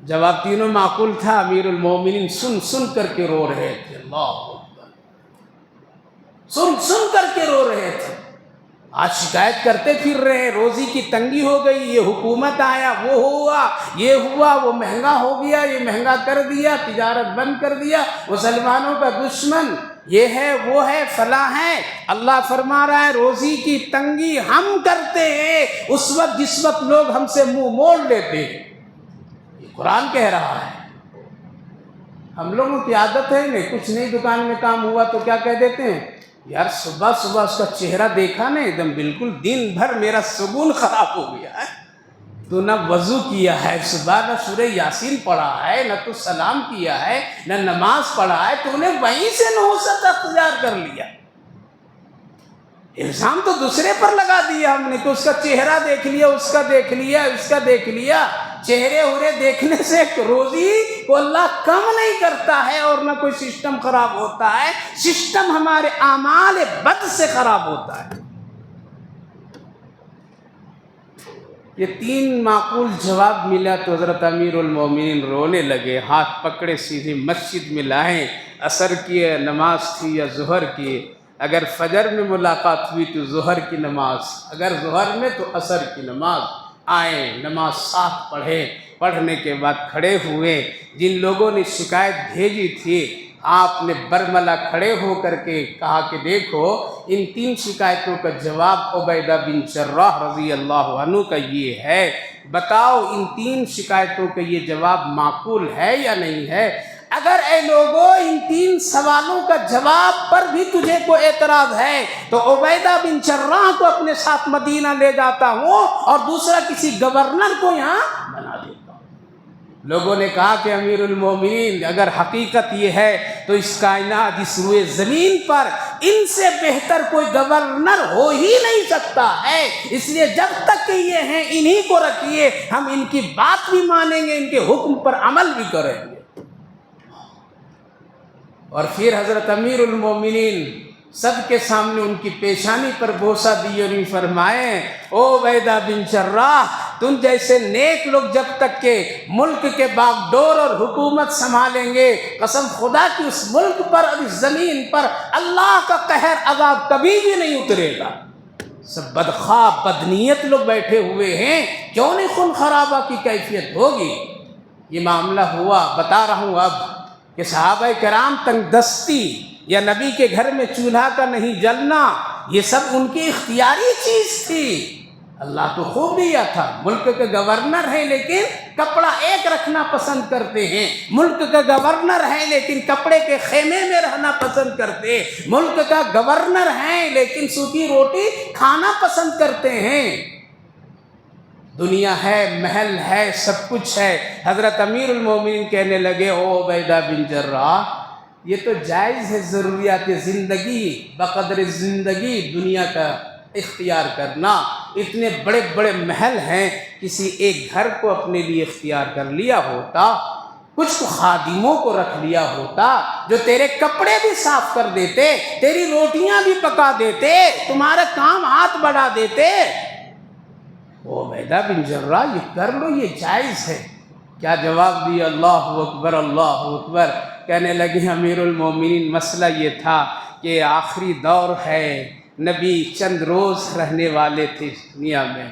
جواب تینوں معقول تھا، امیر المومنین سن سن کر کے رو رہے تھے، اللہ اکبر، سن سن کر کے رو رہے تھے۔ آج شکایت کرتے پھر رہے، روزی کی تنگی ہو گئی، یہ حکومت آیا، وہ ہوا، یہ ہوا، وہ مہنگا ہو گیا، یہ مہنگا کر دیا، تجارت بند کر دیا، مسلمانوں کا دشمن یہ ہے، وہ ہے، فلاں ہے۔ اللہ فرما رہا ہے روزی کی تنگی ہم کرتے ہیں اس وقت جس وقت لوگ ہم سے منہ موڑ لیتے ہیں، یہ قرآن کہہ رہا ہے۔ ہم لوگوں کی عادت ہے نہیں، کچھ نئی دکان میں کام ہوا تو کیا کہہ دیتے ہیں، یار صبح صبح اس کا چہرہ دیکھا نا، ایک دم بالکل دن بھر میرا سکون خراب ہو گیا ہے، تو نہ وضو کیا ہے صبح، نہ سورہ یاسین پڑھا ہے، نہ تو سلام کیا ہے، نہ نماز پڑھا ہے، تو انہیں وہیں سے نحوست اختیار کر لیا۔ الزام تو دوسرے پر لگا دیا ہم نے کہ اس کا چہرہ دیکھ لیا، اس کا دیکھ لیا، اس کا دیکھ لیا۔ چہرے ہورے دیکھنے سے روزی کو اللہ کم نہیں کرتا ہے اور نہ کوئی سسٹم خراب ہوتا ہے، سسٹم ہمارے اعمال بد سے خراب ہوتا ہے۔ یہ تین معقول جواب ملا تو حضرت امیر المومنین رونے لگے، ہاتھ پکڑے سیدھے مسجد میں لائیں، عصر کی نماز تھی یا ظہر کی، اگر فجر میں ملاقات ہوئی تو ظہر کی نماز، اگر ظہر میں تو عصر کی نماز، آئیں نماز ساتھ پڑھیں، پڑھنے کے بعد کھڑے ہوئے، جن لوگوں نے شکایت بھیجی تھی آپ نے برملا کھڑے ہو کر کے کہا کہ دیکھو ان تین شکایتوں کا جواب عبیدہ بن جراح رضی اللہ عنہ کا یہ ہے، بتاؤ ان تین شکایتوں کا یہ جواب معقول ہے یا نہیں ہے؟ اگر اے لوگوں ان تین سوالوں کا جواب پر بھی تجھے کو اعتراض ہے تو عبیدہ بن جراح کو اپنے ساتھ مدینہ لے جاتا ہوں اور دوسرا کسی گورنر کو یہاں بنا دیتا ہوں۔ لوگوں نے کہا کہ امیر المومنین اگر حقیقت یہ ہے تو اس کائنات، اس روئے زمین پر ان سے بہتر کوئی گورنر ہو ہی نہیں سکتا ہے، اس لیے جب تک کہ یہ ہیں انہی کو رکھیے، ہم ان کی بات بھی مانیں گے، ان کے حکم پر عمل بھی کریں گے۔ اور پھر حضرت امیر المومنین سب کے سامنے ان کی پیشانی پر بوسہ دیے اور فرمائے، او عبیدہ بن جراح، تم جیسے نیک لوگ جب تک کہ ملک کے باغ ڈور اور حکومت سنبھالیں گے، قسم خدا کی اس ملک پر اور اس زمین پر اللہ کا قہر عذاب کبھی بھی نہیں اترے گا۔ سب بدخواہ بدنیت لوگ بیٹھے ہوئے ہیں، کیوں نہیں خون خرابہ کی کیفیت ہوگی؟ یہ معاملہ ہوا، بتا رہا ہوں اب کہ صحابہ کرام تنگ دستی یا نبی کے گھر میں چولہا کا نہیں جلنا، یہ سب ان کی اختیاری چیز تھی۔ اللہ تو خوب دیا تھا، ملک کے گورنر ہیں لیکن کپڑا ایک رکھنا پسند کرتے ہیں، ملک کا گورنر ہے لیکن کپڑے کے خیمے میں رہنا پسند کرتے ہیں، ملک کا گورنر ہے لیکن سوکھی روٹی کھانا پسند کرتے ہیں۔ دنیا ہے، محل ہے، سب کچھ ہے۔ حضرت امیر المومنین کہنے لگے، او عبیدہ بن جراح، یہ تو جائز ہے ضروریات زندگی بقدر زندگی دنیا کا اختیار کرنا، اتنے بڑے بڑے محل ہیں، کسی ایک گھر کو اپنے لیے اختیار کر لیا ہوتا، کچھ خادموں کو رکھ لیا ہوتا جو تیرے کپڑے بھی صاف کر دیتے، تیری روٹیاں بھی پکا دیتے، تمہارا کام ہاتھ بڑھا دیتے۔ او عبیدہ بن جراح یہ کر لو، یہ جائز ہے۔ کیا جواب دیا؟ اللہ اکبر، اللہ اکبر۔ کہنے لگے امیر المومنین مسئلہ یہ تھا کہ آخری دور ہے، نبی چند روز رہنے والے تھے اس دنیا میں،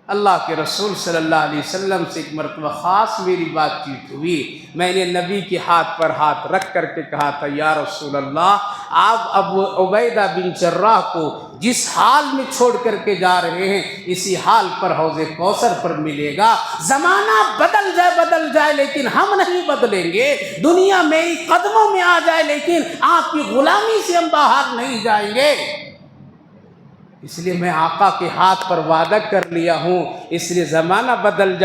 اللہ کے رسول صلی اللہ علیہ وسلم سے ایک مرتبہ خاص میری بات چیت ہوئی، میں نے نبی کے ہاتھ پر ہاتھ رکھ کر کے کہا تھا، یا رسول اللہ آپ ابو عبیدہ بن جراح کو جس حال میں چھوڑ کر کے جا رہے ہیں اسی حال پر حوض کوثر پر ملے گا، زمانہ بدل جائے لیکن ہم نہیں بدلیں گے، دنیا میری قدموں میں آ جائے لیکن آپ کی غلامی سے ہم باہر نہیں جائیں گے۔ اس لیے میں آقا کے ہاتھ پر وعدہ کر لیا ہوں، اس لیے زمانہ بدل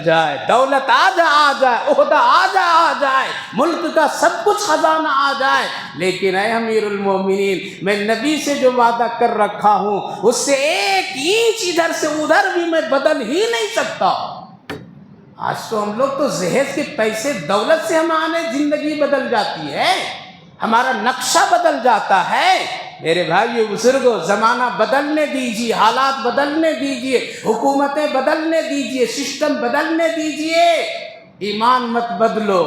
جائے، دولت آ جائے، عہدہ آ جائے، ملک کا سب کچھ خزانہ آ جائے، لیکن اے امیر المومنین، میں نبی سے جو وعدہ کر رکھا ہوں اس سے ایک انچ ادھر سے ادھر بھی میں بدل ہی نہیں سکتا۔ آج تو ہم لوگ تو جہیز کے پیسے دولت سے ہمارے زندگی بدل جاتی ہے، ہمارا نقشہ بدل جاتا ہے۔ میرے بھائیو بزرگوں، زمانہ بدلنے دیجیے، حالات بدلنے دیجیے، حکومتیں بدلنے دیجیے، سسٹم بدلنے دیجیے۔ ایمان مت بدلو،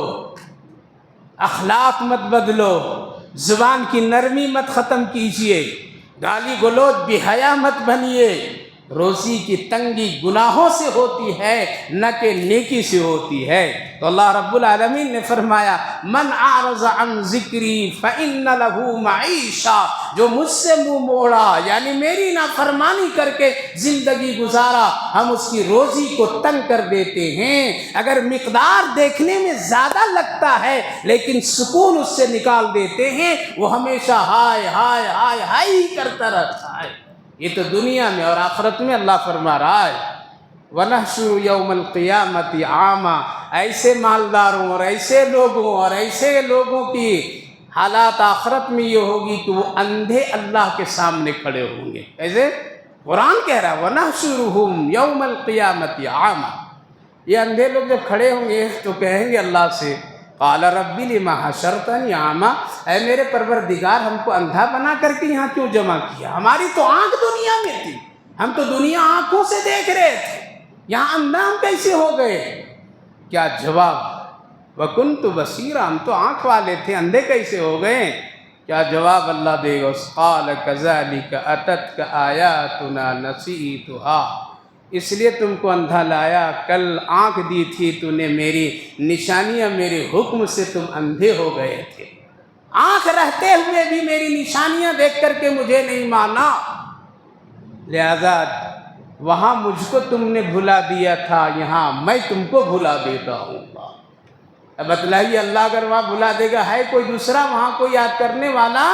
اخلاق مت بدلو، زبان کی نرمی مت ختم کیجیے، گالی گلوچ بے حیا مت بنیے۔ روزی کی تنگی گناہوں سے ہوتی ہے نہ کہ نیکی سے ہوتی ہے۔ تو اللہ رب العالمین نے فرمایا من اعرض عن ذکری فإن له معیشہ، جو مجھ سے منہ موڑا یعنی میری نافرمانی کر کے زندگی گزارا، ہم اس کی روزی کو تنگ کر دیتے ہیں۔ اگر مقدار دیکھنے میں زیادہ لگتا ہے لیکن سکون اس سے نکال دیتے ہیں، وہ ہمیشہ ہائے ہائے ہائے ہائے ہی کرتا رہتا ہے۔ یہ تو دنیا میں، اور آخرت میں اللہ فرما رہا ہے وَنَحْشُرُ يَوْمَ الْقِيَامَةِ عَامًا، ایسے مالداروں اور ایسے لوگوں کی حالات آخرت میں یہ ہوگی کہ وہ اندھے اللہ کے سامنے کھڑے ہوں گے۔ ایسے قرآن کہہ رہا ہے وَنَحْشُرُهُمْ يَوْمَ الْقِيَامَةِ عَامًا، یہ اندھے لوگ جب کھڑے ہوں گے تو کہیں گے اللہ سے قال رب لما حشرتنی اعمیٰ، اے میرے پروردگار ہم کو اندھا بنا کر کے یہاں کیوں جمع کیا؟ ہماری تو آنکھ دنیا میں تھی، ہم تو دنیا آنکھوں سے دیکھ رہے تھے، یہاں اندھا ہم کیسے ہو گئے؟ کیا جواب؟ وَكُنْتُ بَصِيرًا، ہم تو آنکھ والے تھے، اندھے کیسے ہو گئے؟ کیا جواب اللہ دے گا؟ قال كَذَلِكَ أَتَتْكَ آيَاتُنَا نَسِيتُهَا، اس لیے تم کو اندھا لایا، کل آنکھ دی تھی تو نے میری نشانیاں، میرے حکم سے تم اندھے ہو گئے تھے، آنکھ رہتے ہوئے بھی میری نشانیاں دیکھ کر کے مجھے نہیں مانا، لہذا وہاں مجھ کو تم نے بھلا دیا تھا، یہاں میں تم کو بھلا دیتا ہوں۔ اب بتلائیے اللہ اگر وہاں بھلا دے گا، ہے کوئی دوسرا وہاں کوئی یاد کرنے والا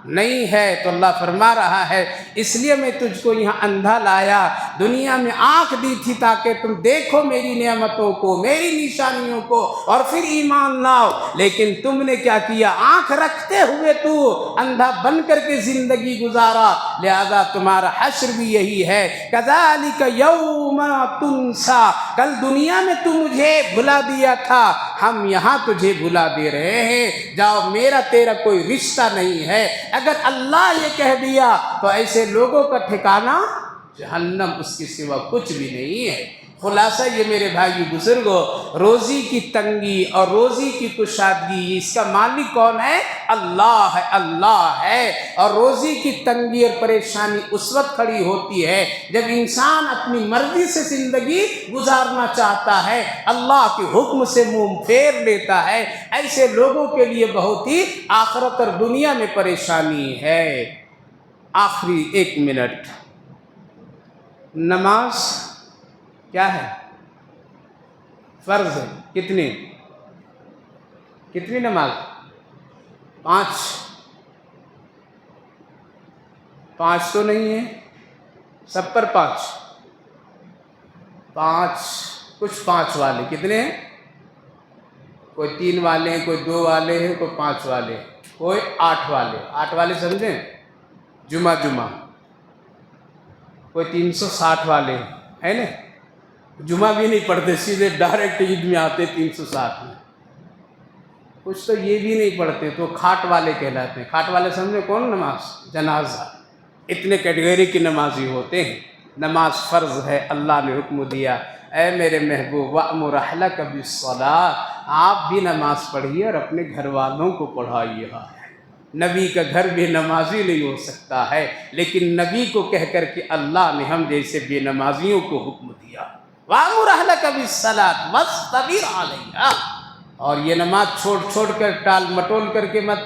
نہیں ہے؟ تو اللہ فرما رہا ہے اس لیے میں تجھ کو یہاں اندھا لایا، دنیا میں آنکھ دی تھی تاکہ تم دیکھو میری نعمتوں کو، میری نشانیوں کو، اور پھر ایمان لاؤ، لیکن تم نے کیا کیا؟ آنکھ رکھتے ہوئے تو اندھا بن کر کے زندگی گزارا، لہذا تمہارا حشر بھی یہی ہے کذالک یوم تنسا، کل دنیا میں تو مجھے بھلا دیا تھا، ہم یہاں تجھے بھلا دے رہے ہیں، جاؤ میرا تیرا کوئی رشتہ نہیں ہے۔ اگر اللہ یہ کہہ دیا تو ایسے لوگوں کا ٹھکانہ جہنم، اس کے سوا کچھ بھی نہیں ہے۔ خلاصہ یہ میرے بھائی بزرگوں، روزی کی تنگی اور روزی کی کشادگی اس کا مالک کون ہے؟ اللہ ہے۔ اور روزی کی تنگی اور پریشانی اس وقت کھڑی ہوتی ہے جب انسان اپنی مرضی سے زندگی گزارنا چاہتا ہے، اللہ کے حکم سے منہ پھیر لیتا ہے، ایسے لوگوں کے لیے بہت ہی آخرت اور دنیا میں پریشانی ہے۔ آخری 1 منٹ، نماز کیا ہے؟ فرض ہے۔ کتنی نماز؟ 5 تو نہیں ہے، سب پر 5 کچھ 5 والے کتنے ہیں؟ کوئی 3 والے ہیں، کوئی 2 والے ہیں، کوئی 5 والے ہیں، کوئی 8 والے۔ 8 والے سمجھیں؟ جمعہ کوئی 360 والے ہیں نا، جمعہ بھی نہیں پڑھتے، سیدھے ڈائریکٹ عید میں آتے 360 میں۔ کچھ تو یہ بھی نہیں پڑھتے تو کھاٹ والے کہلاتے ہیں۔ کھاٹ والے سمجھے کون؟ نماز جنازہ۔ اتنے کیٹیگری کی نمازی ہوتے ہیں۔ نماز فرض ہے، اللہ نے حکم دیا اے میرے محبوب وَأْمُرْ أَهْلَكَ بِالصَّلَاةِ، آپ بھی نماز پڑھیے اور اپنے گھر والوں کو پڑھائیے۔ نبی کا گھر بے نمازی نہیں ہو سکتا ہے، لیکن نبی کو کہہ کر کے اللہ نے ہم جیسے بے نمازیوں کو حکم دیا وَأْمُرْ أَهْلَكَ بِالصَّلَاةِ وَاصْطَبِرْ عَلَيْهَا، اور یہ نماز چھوڑ کر ٹال مٹول کر کے مت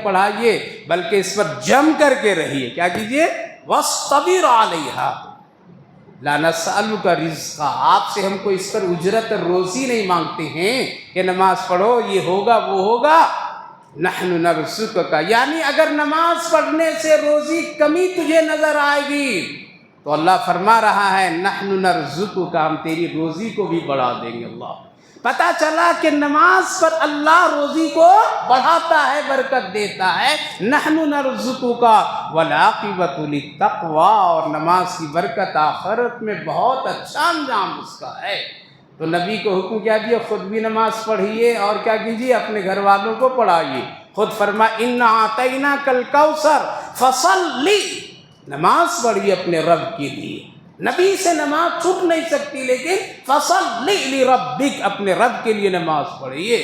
پڑھائیے، بلکہ اس پر جم کر کے رہیے۔ کیا کیجئے؟ وَاصْطَبِرْ عَلَيْهَا لَا نَسْأَلُكَ رِزْقًا، آپ سے ہم کو اس پر اجرت اور روزی نہیں مانگتے ہیں کہ نماز پڑھو یہ ہوگا وہ ہوگا، نحن نرزقک، یعنی اگر نماز پڑھنے سے روزی کمی تجھے نظر آئے گی تو اللہ فرما رہا ہے نحن نرزقک، ہم تیری روزی کو بھی بڑھا دیں گے۔ اللہ، پتہ چلا کہ نماز پر اللہ روزی کو بڑھاتا ہے، برکت دیتا ہے۔ نحن نرزقک والعاقبۃ للتقوی، اور نماز کی برکت آخرت میں بہت اچھا انجام اس کا ہے۔ تو نبی کو حکم کیا دیا، خود بھی نماز پڑھیے اور کیا کیجیے، اپنے گھر والوں کو پڑھائیے۔ خود فرما انا اعطیناک الکوثر فصلی، نماز پڑھیے اپنے رب کے لیے۔ نبی سے نماز چھوٹ نہیں سکتی، لیکن فصلی لربک، اپنے رب کے لیے نماز پڑھیے۔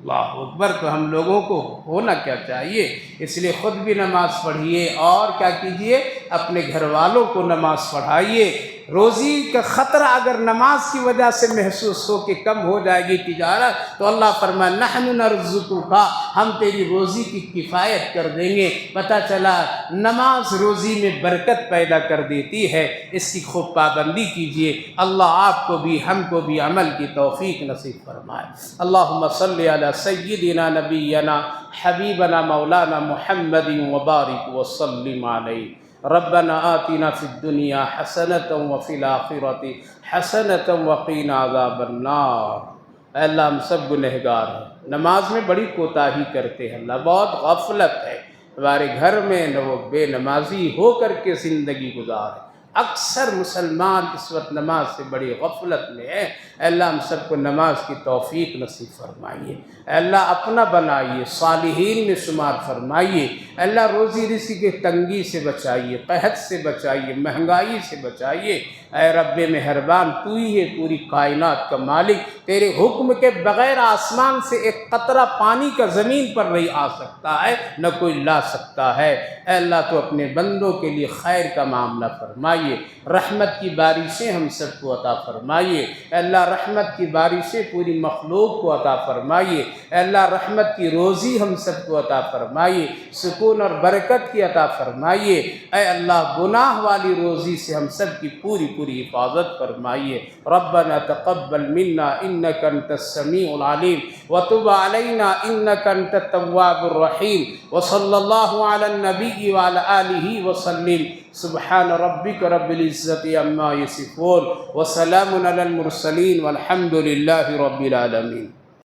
اللہ اکبر۔ تو ہم لوگوں کو ہونا کیا چاہیے، اس لیے خود بھی نماز پڑھیے اور کیا کیجیے، اپنے گھر والوں کو نماز پڑھائیے۔ روزی کا خطرہ اگر نماز کی وجہ سے محسوس ہو کہ کم ہو جائے گی تجارت، تو اللہ فرمائے نحن نرزقک، ہم تیری روزی کی کفایت کر دیں گے۔ پتہ چلا نماز روزی میں برکت پیدا کر دیتی ہے، اس کی خوب پابندی کیجیے۔ اللہ آپ کو بھی ہم کو بھی عمل کی توفیق نصیب فرمائے۔ اللہم صلی علی سیدنا نبینا حبیبنا مولانا محمد وبارک وسلم علیہ۔ ربنا آتنا فی الدنیا حسنۃ وفی الآخرۃ حسنۃ وقینا عذاب النار۔ اے اللہ ہم سب گنہگار ہیں، نماز میں بڑی کوتاہی کرتے ہیں، اللہ بہت غفلت ہے ہمارے گھر میں، نہ وہ بے نمازی ہو کر کے زندگی گزارے۔ اکثر مسلمان اس وقت نماز سے بڑی غفلت میں ہے۔ اے اللہ ہم سب کو نماز کی توفیق نصیب فرمائیے۔ اے اللہ اپنا بنائیے، صالحین میں شمار فرمائیے۔ اے اللہ روزی رزق کی تنگی سے بچائیے، قحط سے بچائیے، مہنگائی سے بچائیے۔ اے رب مہربان، تو ہی ہے پوری کائنات کا مالک، تیرے حکم کے بغیر آسمان سے ایک قطرہ پانی کا زمین پر نہیں آ سکتا ہے، نہ کوئی لا سکتا ہے۔ اے اللہ تو اپنے بندوں کے لیے خیر کا معاملہ فرمائیے، رحمت کی بارشیں ہم سب کو عطا فرمائیے۔ اے اللہ رحمت کی بارشیں پوری مخلوق کو عطا فرمائیے۔ اے اللہ رحمت کی روزی ہم سب کو عطا فرمائیے، سکون اور برکت کی عطا فرمائیے۔ اے اللہ گناہ والی روزی سے ہم سب کی پوری حفاظت فرمائیے۔ ربنا تقبل منا انک انت السمیع العلیم وتب علینا انک انت التواب الرحیم، وصلی اللہ علی النبی وعلی آلہ وسلم۔ سبحان ربک رب العزت عما یصفون وسلام علی المرسلین والحمد للہ رب العالمین۔